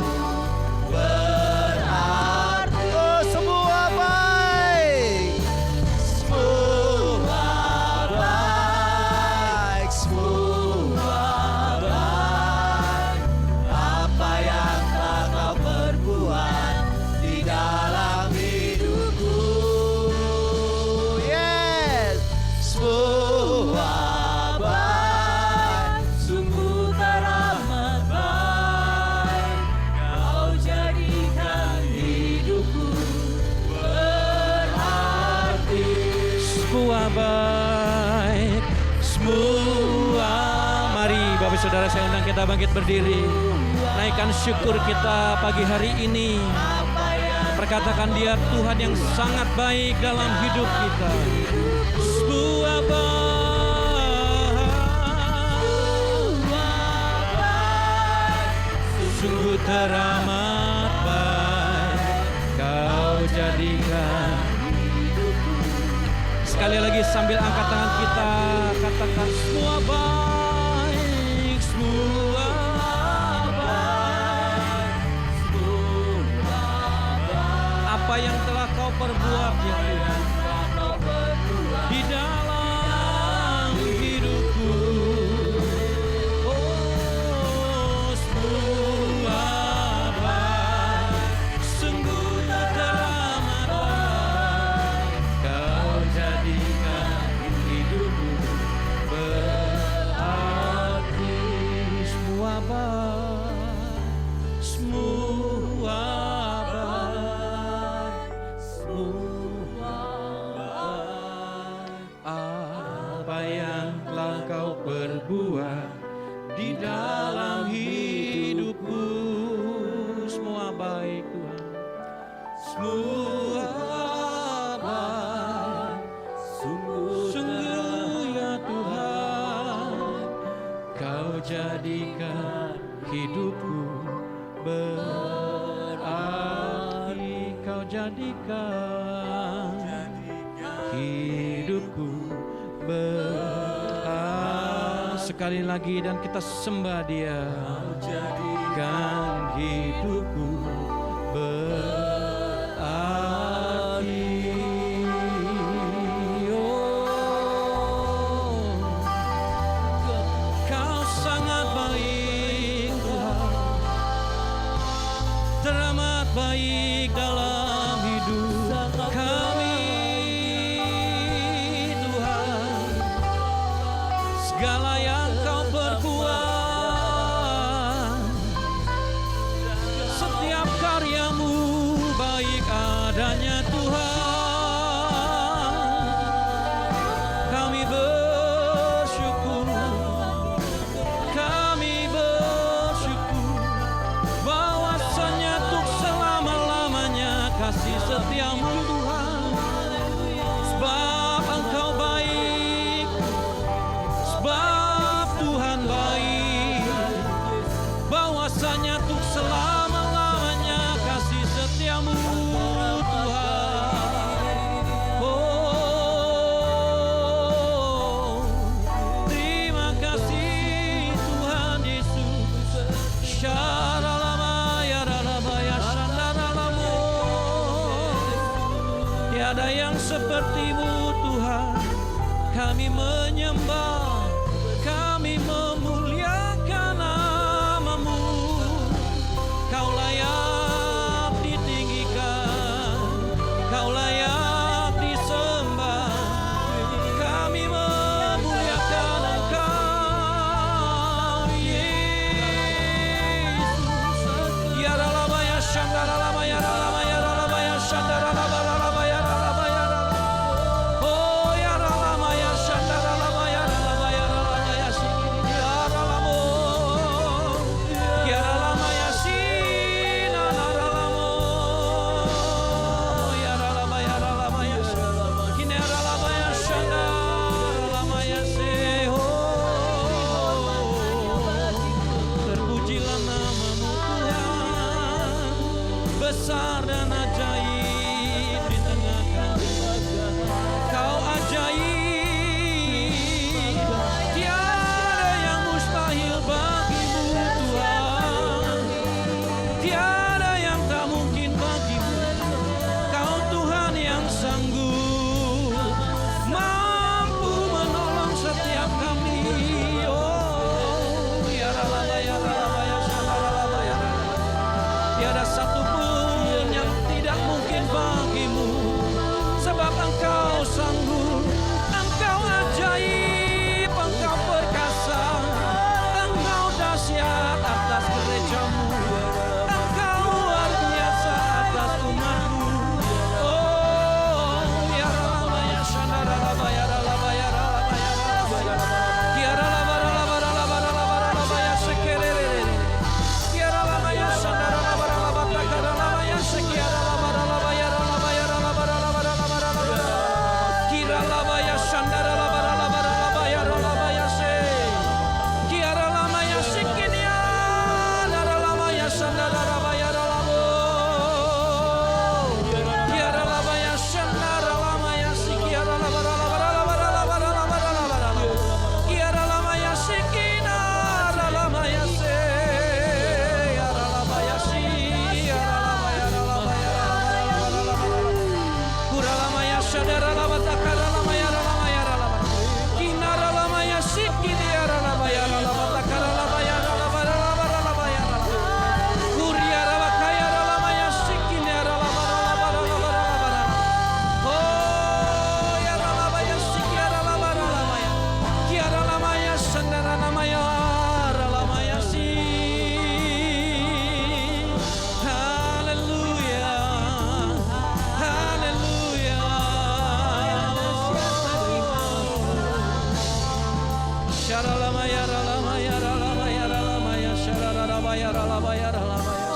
berarti. Oh, semua baik. Semua baik, semua baik. Apa yang telah Kau perbuat di dalam hidupku. Yes. Semua baik, sungguh teramat baik. Kau jadikan hidupku berarti. Semua baik, semua. Mari Bapak Saudara saya undang kita bangkit berdiri. Naikkan syukur kita pagi hari ini. Perkatakan Dia Tuhan yang sangat baik dalam hidup kita. Semua baik, sungguh teramat baik. Kau jadikan. Sekali lagi sambil angkat tangan kita katakan semua baik, semua baik. Apa yang telah Kau perbuat ya Tuhan di dalam hidupku. Oh, semua baik, sungguh teramat baik. Kau jadikan hidupku berarti. Semua baik, semua baik, semua baik. Apa yang telah Kau perbuat di dalam hidupku, semua baik Tuhan. Semua baik, sungguh ya Tuhan. Kau jadikan hidupku berarti. Kau jadikan hidupku berarti. Sekali lagi dan kita sembah Dia. Jadikan hidupku berarti. Oh, Kau sangat baik Tuhan, teramat baik dalam hidup kami Tuhan. Segala yang Kau perbuat, setiap karya-Mu baik adanya Tuhan. Kami bersyukur, kami bersyukur bahwasanya untuk selama-lamanya kasih setia-Mu Tuhan. Sebab Engkau baik, sebab Tuhan baik, bahwasanya untuk selama-lamanya kasih setia-Mu Tuhan. Oh, terima kasih Tuhan Yesus. Syaralama ya ralaba ya Tiada yang seperti-Mu Tuhan. Kami menyembah, kami memuliakan nama-Mu. Kau layak ditinggikan, Kau layak disembah. Kami memuliakan Engkau, Yesus. Ya Ralaba ya Shandara Laba ya Ralaba ya Ralaba ya Shandara Laba Ralaba ya Ralaba ya Ralaba. Oh ya Ralaba ya Shandara Laba ya Ralaba ya Ralaba ya Sikini ya Ralamo. Ya Ralaba ya Sina na Ralamo. Ya Ralaba ya Ralaba ya Shandara. Kini Ralaba ya Shandara Ralaba ya Seho. Terpujilah nama-Mu Tuhan, besar dan ajaib di tengah kami. Kau ajaib, tiada yang mustahil bagi-Mu Tuhan, tiada yang tak mungkin bagi-Mu. Kau Tuhan yang sanggup, mampu menolong setiap kami. Oh, ya Ralaba ya Ralaba ya Shandara ya Ralaba. Tiada satu pun yang tidak mungkin bagi-Mu, sebab Engkau sanggup, Engkau ajaib, Engkau perkasa, Engkau dahsyat atas gereja-Mu, Engkau luar biasa atas umat-Mu. Oh, ya Ralaba ya Shandara Ralaba ya Ralaba ya Ralaba ya Ralaba ya Ralaba. Ya Ralaba Ralaba Ralaba Ralaba Ralaba ya Sekerere. Ya Ralaba ya Shandara Ralaba Ralaba Takara Ralaba ya Sekiara Ralaba Ralaba ya Ralaba ya Ralaba Ralaba Ralaba Ralaba. Kira Ralaba ya Shandara Ralaba Ralaba Ralaba ya Ralaba ya Se. Kiara Ralaba ya Sikini ya Ralaba ya Shandara Ralaba ya Ralaba. Kiara Ralaba ya Shandara Ralaba ya Sikiara Ralaba Ralaba Ralaba Ralaba Ralaba Ralaba Ralaba. Kiara Ralaba ya Sikina Ralaba ya Se. Ya Ralaba ya Si ya Ralaba ya Ralaba ya Ralaba Ralaba Ralaba. Kuralama ya Shandara Ralaba Takara Ralaba ya Ralaba ya Ralaba. Kina Ralaba ya Sikini ya Ralaba ya Ralaba Takara Ralaba ya Ralaba Ralaba Ralaba ya Ralaba. Kuria Ralaba kaya Ralaba ya Sikini ya Ralaba Ralaba Ralaba Ralaba Ralaba. Oh ya Ralaba ya Sikini ya Ralaba Ralaba ya. Kia Ralaba ya Shandara Ralaba ya Ralaba ya Si. Haleluya, haleluya. Sharalama ya Ralama ya Ralama ya Ralama ya Shararaba ya Ralaba ya Ralaba ya.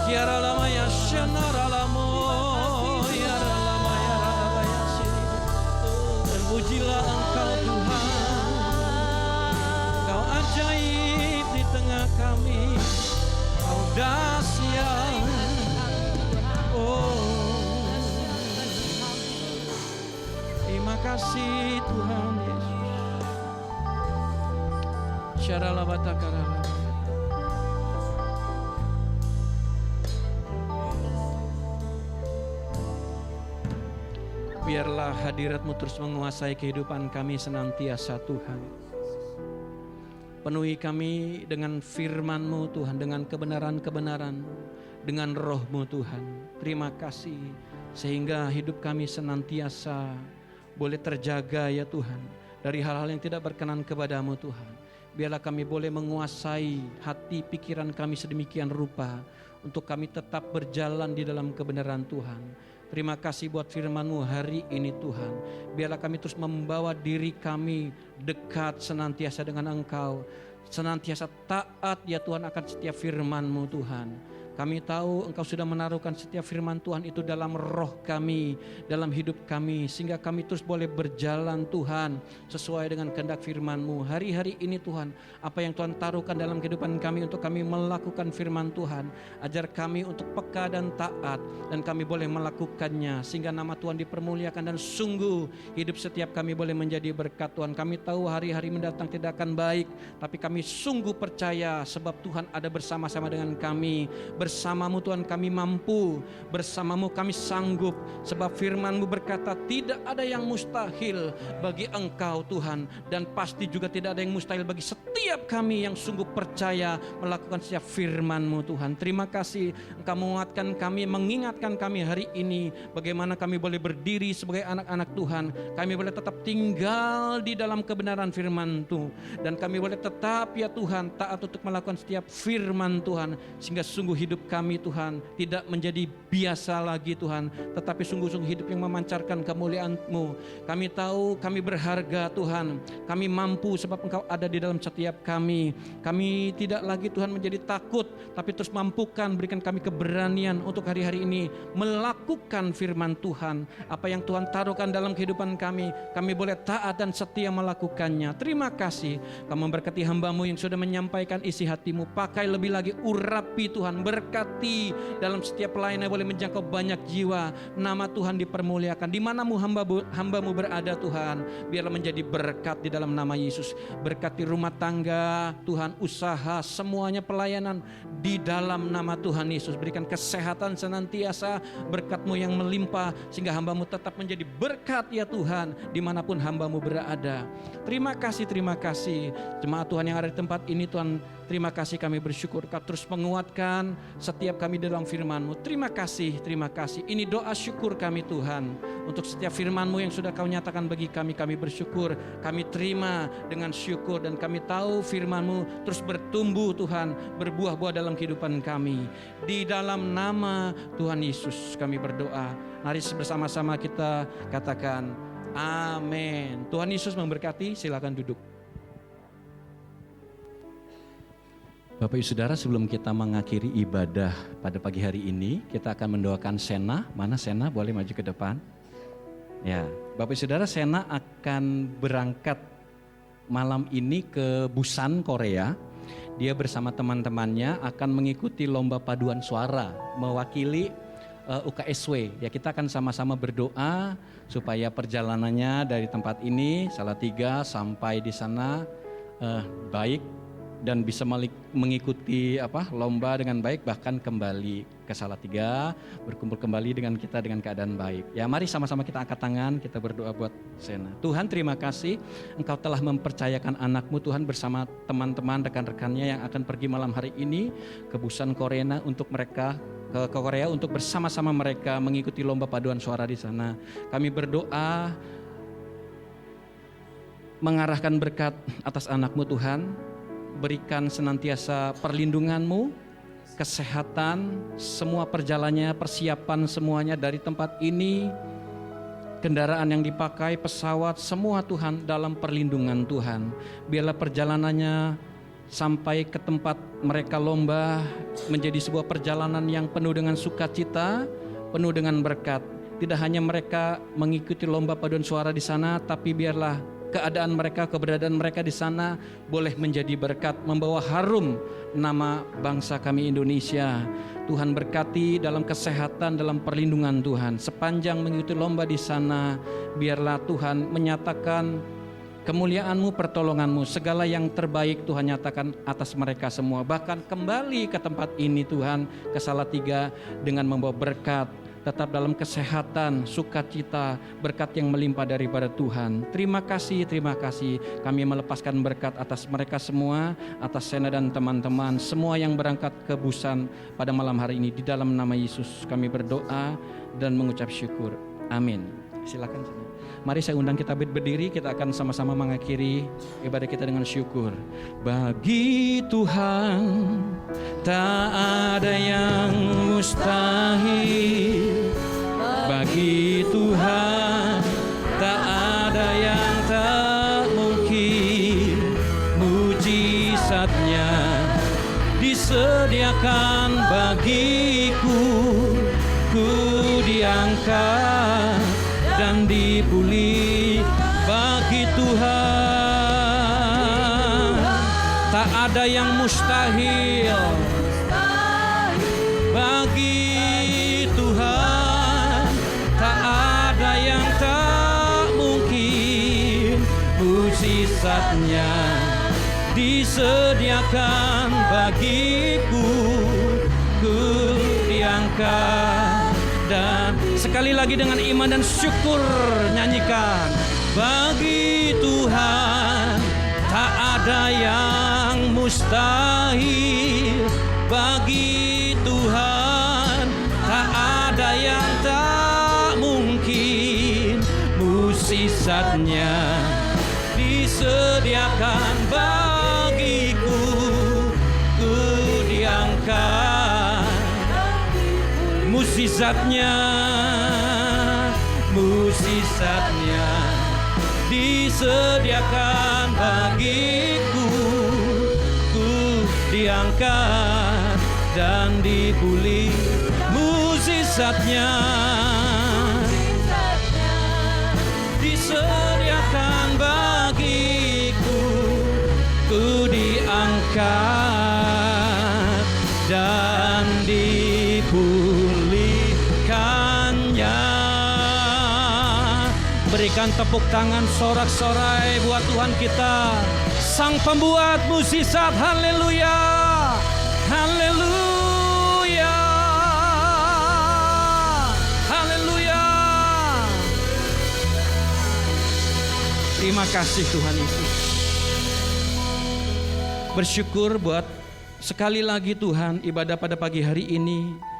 Kia Ralama ya Shanaralamo ya Ralama ya Ralaba ya Si. Terpujilah Engkau Tuhan, Kau ajaib di tengah kami, Kau dahsyat. Oh, terima kasih Tuhan Yesus. Syaralabatakara. Biarlah hadirat-Mu terus menguasai kehidupan kami senantiasa Tuhan. Penuhi kami dengan firman-Mu Tuhan, dengan kebenaran-kebenaran, dengan roh-Mu Tuhan. Terima kasih sehingga hidup kami senantiasa boleh terjaga ya Tuhan dari hal-hal yang tidak berkenan kepada-Mu Tuhan. Biarlah kami boleh menguasai hati pikiran kami sedemikian rupa untuk kami tetap berjalan di dalam kebenaran Tuhan. Terima kasih buat firman-Mu hari ini Tuhan. Biarlah kami terus membawa diri kami dekat senantiasa dengan Engkau. Senantiasa taat ya Tuhan akan setiap firman-Mu Tuhan. Kami tahu Engkau sudah menaruhkan setiap firman Tuhan itu dalam roh kami, dalam hidup kami, sehingga kami terus boleh berjalan Tuhan sesuai dengan kehendak firman-Mu. Hari-hari ini Tuhan, apa yang Tuhan taruhkan dalam kehidupan kami untuk kami melakukan firman Tuhan, ajar kami untuk peka dan taat, dan kami boleh melakukannya, sehingga nama Tuhan dipermuliakan, dan sungguh hidup setiap kami boleh menjadi berkat Tuhan. Kami tahu hari-hari mendatang tidak akan baik, tapi kami sungguh percaya sebab Tuhan ada bersama-sama dengan kami. bersama-Mu Tuhan kami mampu, bersama-Mu kami sanggup. Sebab firman-Mu berkata tidak ada yang mustahil bagi Engkau Tuhan. Dan pasti juga tidak ada yang mustahil bagi setiap kami yang sungguh percaya melakukan setiap firman-Mu Tuhan. Terima kasih Engkau menguatkan kami, mengingatkan kami hari ini bagaimana kami boleh berdiri sebagai anak-anak Tuhan. Kami boleh tetap tinggal di dalam kebenaran firman-Mu. Dan kami boleh tetap ya Tuhan taat untuk melakukan setiap firman Tuhan. Sehingga sungguh hidup kami Tuhan tidak menjadi biasa lagi Tuhan, tetapi sungguh-sungguh hidup yang memancarkan kemuliaan-Mu. Kami tahu kami berharga Tuhan. Kami mampu sebab Engkau ada di dalam setiap kami. Kami tidak lagi Tuhan menjadi takut, tapi terus mampukan berikan kami keberanian untuk hari-hari ini melakukan firman Tuhan. Apa yang Tuhan taruhkan dalam kehidupan kami boleh taat dan setia melakukannya. Terima kasih Kau memberkati hamba-Mu yang sudah menyampaikan isi hati-Mu. Pakai lebih lagi, urapi Tuhan, berkati dalam setiap pelayanan boleh menjangkau banyak jiwa. Nama Tuhan dipermuliakan. Di mana-Mu hamba-Mu berada Tuhan, biarlah menjadi berkat di dalam nama Yesus. Berkati rumah tangga Tuhan, usaha, semuanya pelayanan di dalam nama Tuhan Yesus. Berikan kesehatan senantiasa, berkat-Mu yang melimpah sehingga hamba-Mu tetap menjadi berkat ya Tuhan dimanapun hamba-Mu berada. Terima kasih jemaat Tuhan yang ada di tempat ini Tuhan. Terima kasih, kami bersyukur Kau terus menguatkan setiap kami dalam firman-Mu. Terima kasih. Ini doa syukur kami Tuhan. Untuk setiap firman-Mu yang sudah Kau nyatakan bagi kami bersyukur. Kami terima dengan syukur dan kami tahu firman-Mu terus bertumbuh Tuhan, berbuah-buah dalam kehidupan kami. Di dalam nama Tuhan Yesus kami berdoa. Mari bersama-sama kita katakan amin. Tuhan Yesus memberkati, silakan duduk. Bapak Ibu Saudara, sebelum kita mengakhiri ibadah pada pagi hari ini, kita akan mendoakan Sena. Mana Sena? Boleh maju ke depan. Ya, Bapak Ibu Saudara, Sena akan berangkat malam ini ke Busan, Korea. Dia bersama teman-temannya akan mengikuti lomba paduan suara mewakili UKSW. Ya, kita akan sama-sama berdoa supaya perjalanannya dari tempat ini Salatiga sampai di sana baik dan bisa mengikuti lomba dengan baik, bahkan kembali ke Salatiga, berkumpul kembali dengan kita dengan keadaan baik. Ya, mari sama-sama kita angkat tangan, kita berdoa buat Sena. Tuhan, terima kasih Engkau telah mempercayakan anak-Mu Tuhan bersama teman-teman rekan-rekannya yang akan pergi malam hari ini ke Busan Korea untuk mereka ke Korea untuk bersama-sama mereka mengikuti lomba paduan suara di sana. Kami berdoa mengarahkan berkat atas anak-Mu Tuhan. Berikan senantiasa perlindungan-Mu, kesehatan, semua perjalanannya, persiapan semuanya dari tempat ini, kendaraan yang dipakai, pesawat, semua Tuhan dalam perlindungan Tuhan. Biarlah perjalanannya sampai ke tempat mereka lomba menjadi sebuah perjalanan yang penuh dengan sukacita, penuh dengan berkat. Tidak hanya mereka mengikuti lomba paduan suara di sana, tapi biarlah keadaan mereka, keberadaan mereka di sana boleh menjadi berkat, membawa harum nama bangsa kami Indonesia. Tuhan berkati dalam kesehatan, dalam perlindungan Tuhan. Sepanjang mengikuti lomba di sana, biarlah Tuhan menyatakan kemuliaan-Mu, pertolongan-Mu, segala yang terbaik Tuhan nyatakan atas mereka semua. Bahkan kembali ke tempat ini Tuhan, ke Salatiga dengan membawa berkat, tetap dalam kesehatan, sukacita, berkat yang melimpah daripada Tuhan. Terima kasih kami melepaskan berkat atas mereka semua, atas Sena dan teman-teman semua yang berangkat ke Busan pada malam hari ini. Di dalam nama Yesus kami berdoa dan mengucap syukur. Amin. Silakan. Mari saya undang kita berdiri, kita akan sama-sama mengakhiri ibadah kita dengan syukur. Bagi Tuhan tak ada yang mustahil, bagi Tuhan tak ada yang tak mungkin. Mujizatnya disediakan bagiku, ku diangkat dan dipulih. Bagi Tuhan tak ada yang mustahil, bagi Tuhan tak ada yang tak mungkin. Mujizatnya disediakan bagiku, ku diangkat. Dan sekali lagi dengan iman dan syukur nyanyikan. Bagi Tuhan tak ada yang mustahil. Bagi Tuhan tak ada yang tak mungkin. Mukjizatnya disediakan bagiku, ku diangkat. Mukjizatnya disediakan bagiku, ku diangkat dan dipulih. Mukjizatnya disediakan bagiku, ku diangkat dan dipulihkannya. Berikan tepuk tangan sorak-sorai buat Tuhan kita, Sang Pembuat mukjizat. Haleluya, haleluya, haleluya. Terima kasih Tuhan Yesus. Bersyukur buat sekali lagi Tuhan ibadah pada pagi hari ini.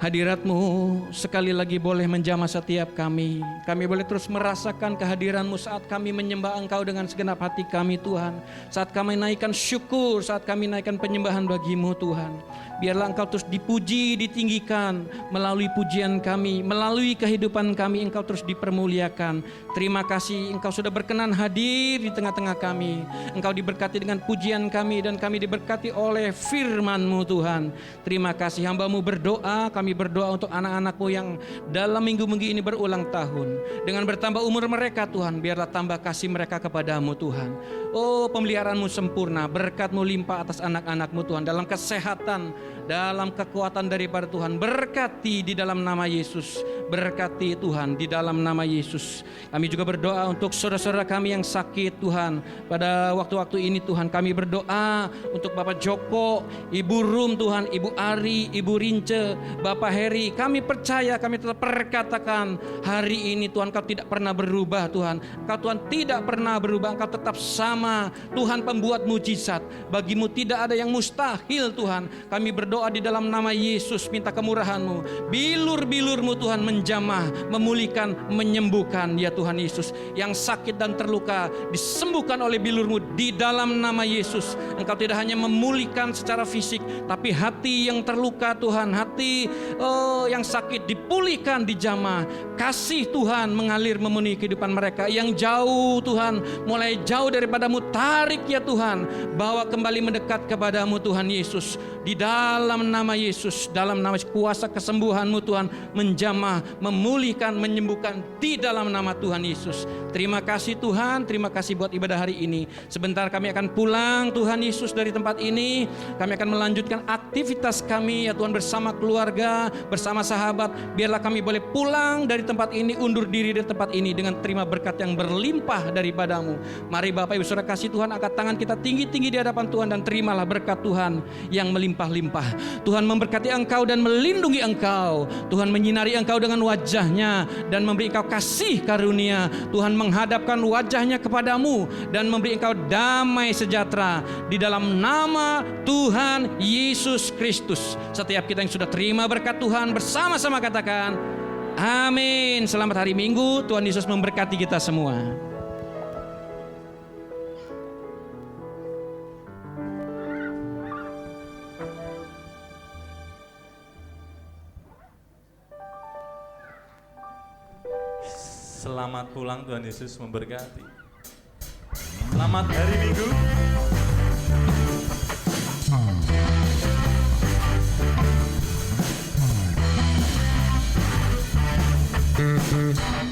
Hadirat-Mu sekali lagi boleh menjamah setiap kami. Kami boleh terus merasakan kehadiran-Mu saat kami menyembah Engkau dengan segenap hati kami Tuhan. Saat kami naikkan syukur, saat kami naikkan penyembahan bagi-Mu Tuhan. Biarlah Engkau terus dipuji, ditinggikan melalui pujian kami, melalui kehidupan kami Engkau terus dipermuliakan. Terima kasih Engkau sudah berkenan hadir di tengah-tengah kami. Engkau diberkati dengan pujian kami dan kami diberkati oleh firman-Mu Tuhan. Terima kasih, hamba-Mu berdoa, kami berdoa untuk anak-anak-Mu yang dalam minggu-minggu ini berulang tahun. Dengan bertambah umur mereka Tuhan, biarlah tambah kasih mereka kepadamu Tuhan. Oh, pemeliharaan-Mu sempurna, berkat-Mu limpah atas anak-anak-Mu Tuhan, dalam kesehatan, dalam kekuatan daripada Tuhan. Berkati di dalam nama Yesus, berkati Tuhan di dalam nama Yesus. Kami juga berdoa untuk saudara-saudara kami yang sakit Tuhan. Pada waktu-waktu ini Tuhan, kami berdoa untuk Bapak Joko, Ibu Rum Tuhan, Ibu Ari, Ibu Rince, Bapak Heri. Kami percaya, kami tetap perkatakan hari ini Tuhan, Kau tidak pernah berubah Tuhan. Kau Tuhan tidak pernah berubah, Engkau tetap sama. Tuhan pembuat mujizat, bagimu tidak ada yang mustahil Tuhan. Kami berdoa di dalam nama Yesus, minta kemurahan-Mu. Bilur-bilur-Mu Tuhan menjamah, memulihkan, menyembuhkan ya Tuhan Yesus. Yang sakit dan terluka disembuhkan oleh bilur-Mu di dalam nama Yesus. Engkau tidak hanya memulihkan secara fisik, tapi hati yang terluka Tuhan, hati yang sakit dipulihkan, dijamah. Kasih Tuhan mengalir memenuhi kehidupan mereka. Yang jauh Tuhan, mulai jauh daripada-Mu, tarik ya Tuhan, bawa kembali mendekat kepada-Mu Tuhan Yesus. Di dalam nama Yesus, dalam nama kuasa kesembuhan-Mu Tuhan, menjamah, memulihkan, menyembuhkan di dalam nama Tuhan Yesus. Terima kasih Tuhan, terima kasih buat ibadah hari ini. Sebentar kami akan pulang Tuhan Yesus dari tempat ini. Kami akan melanjutkan aktivitas kami ya Tuhan, bersama keluarga, bersama sahabat. Biarlah kami boleh pulang dari tempat ini, undur diri dari tempat ini dengan terima berkat yang berlimpah daripada-Mu. Mari Bapak Ibu Saudara kasih Tuhan, angkat tangan kita tinggi-tinggi di hadapan Tuhan dan terimalah berkat Tuhan yang melimpah-limpah. Tuhan memberkati engkau dan melindungi engkau. Tuhan menyinari engkau dengan wajah-Nya dan memberi engkau kasih karunia. Tuhan menghadapkan wajah-Nya kepadamu dan memberi engkau damai sejahtera di dalam nama Tuhan Yesus Kristus. Setiap kita yang sudah terima berkat Tuhan bersama-sama katakan amin. Selamat hari Minggu, Tuhan Yesus memberkati kita semua. Selamat pulang, Tuhan Yesus memberkati. Selamat hari Minggu. Mm-hmm.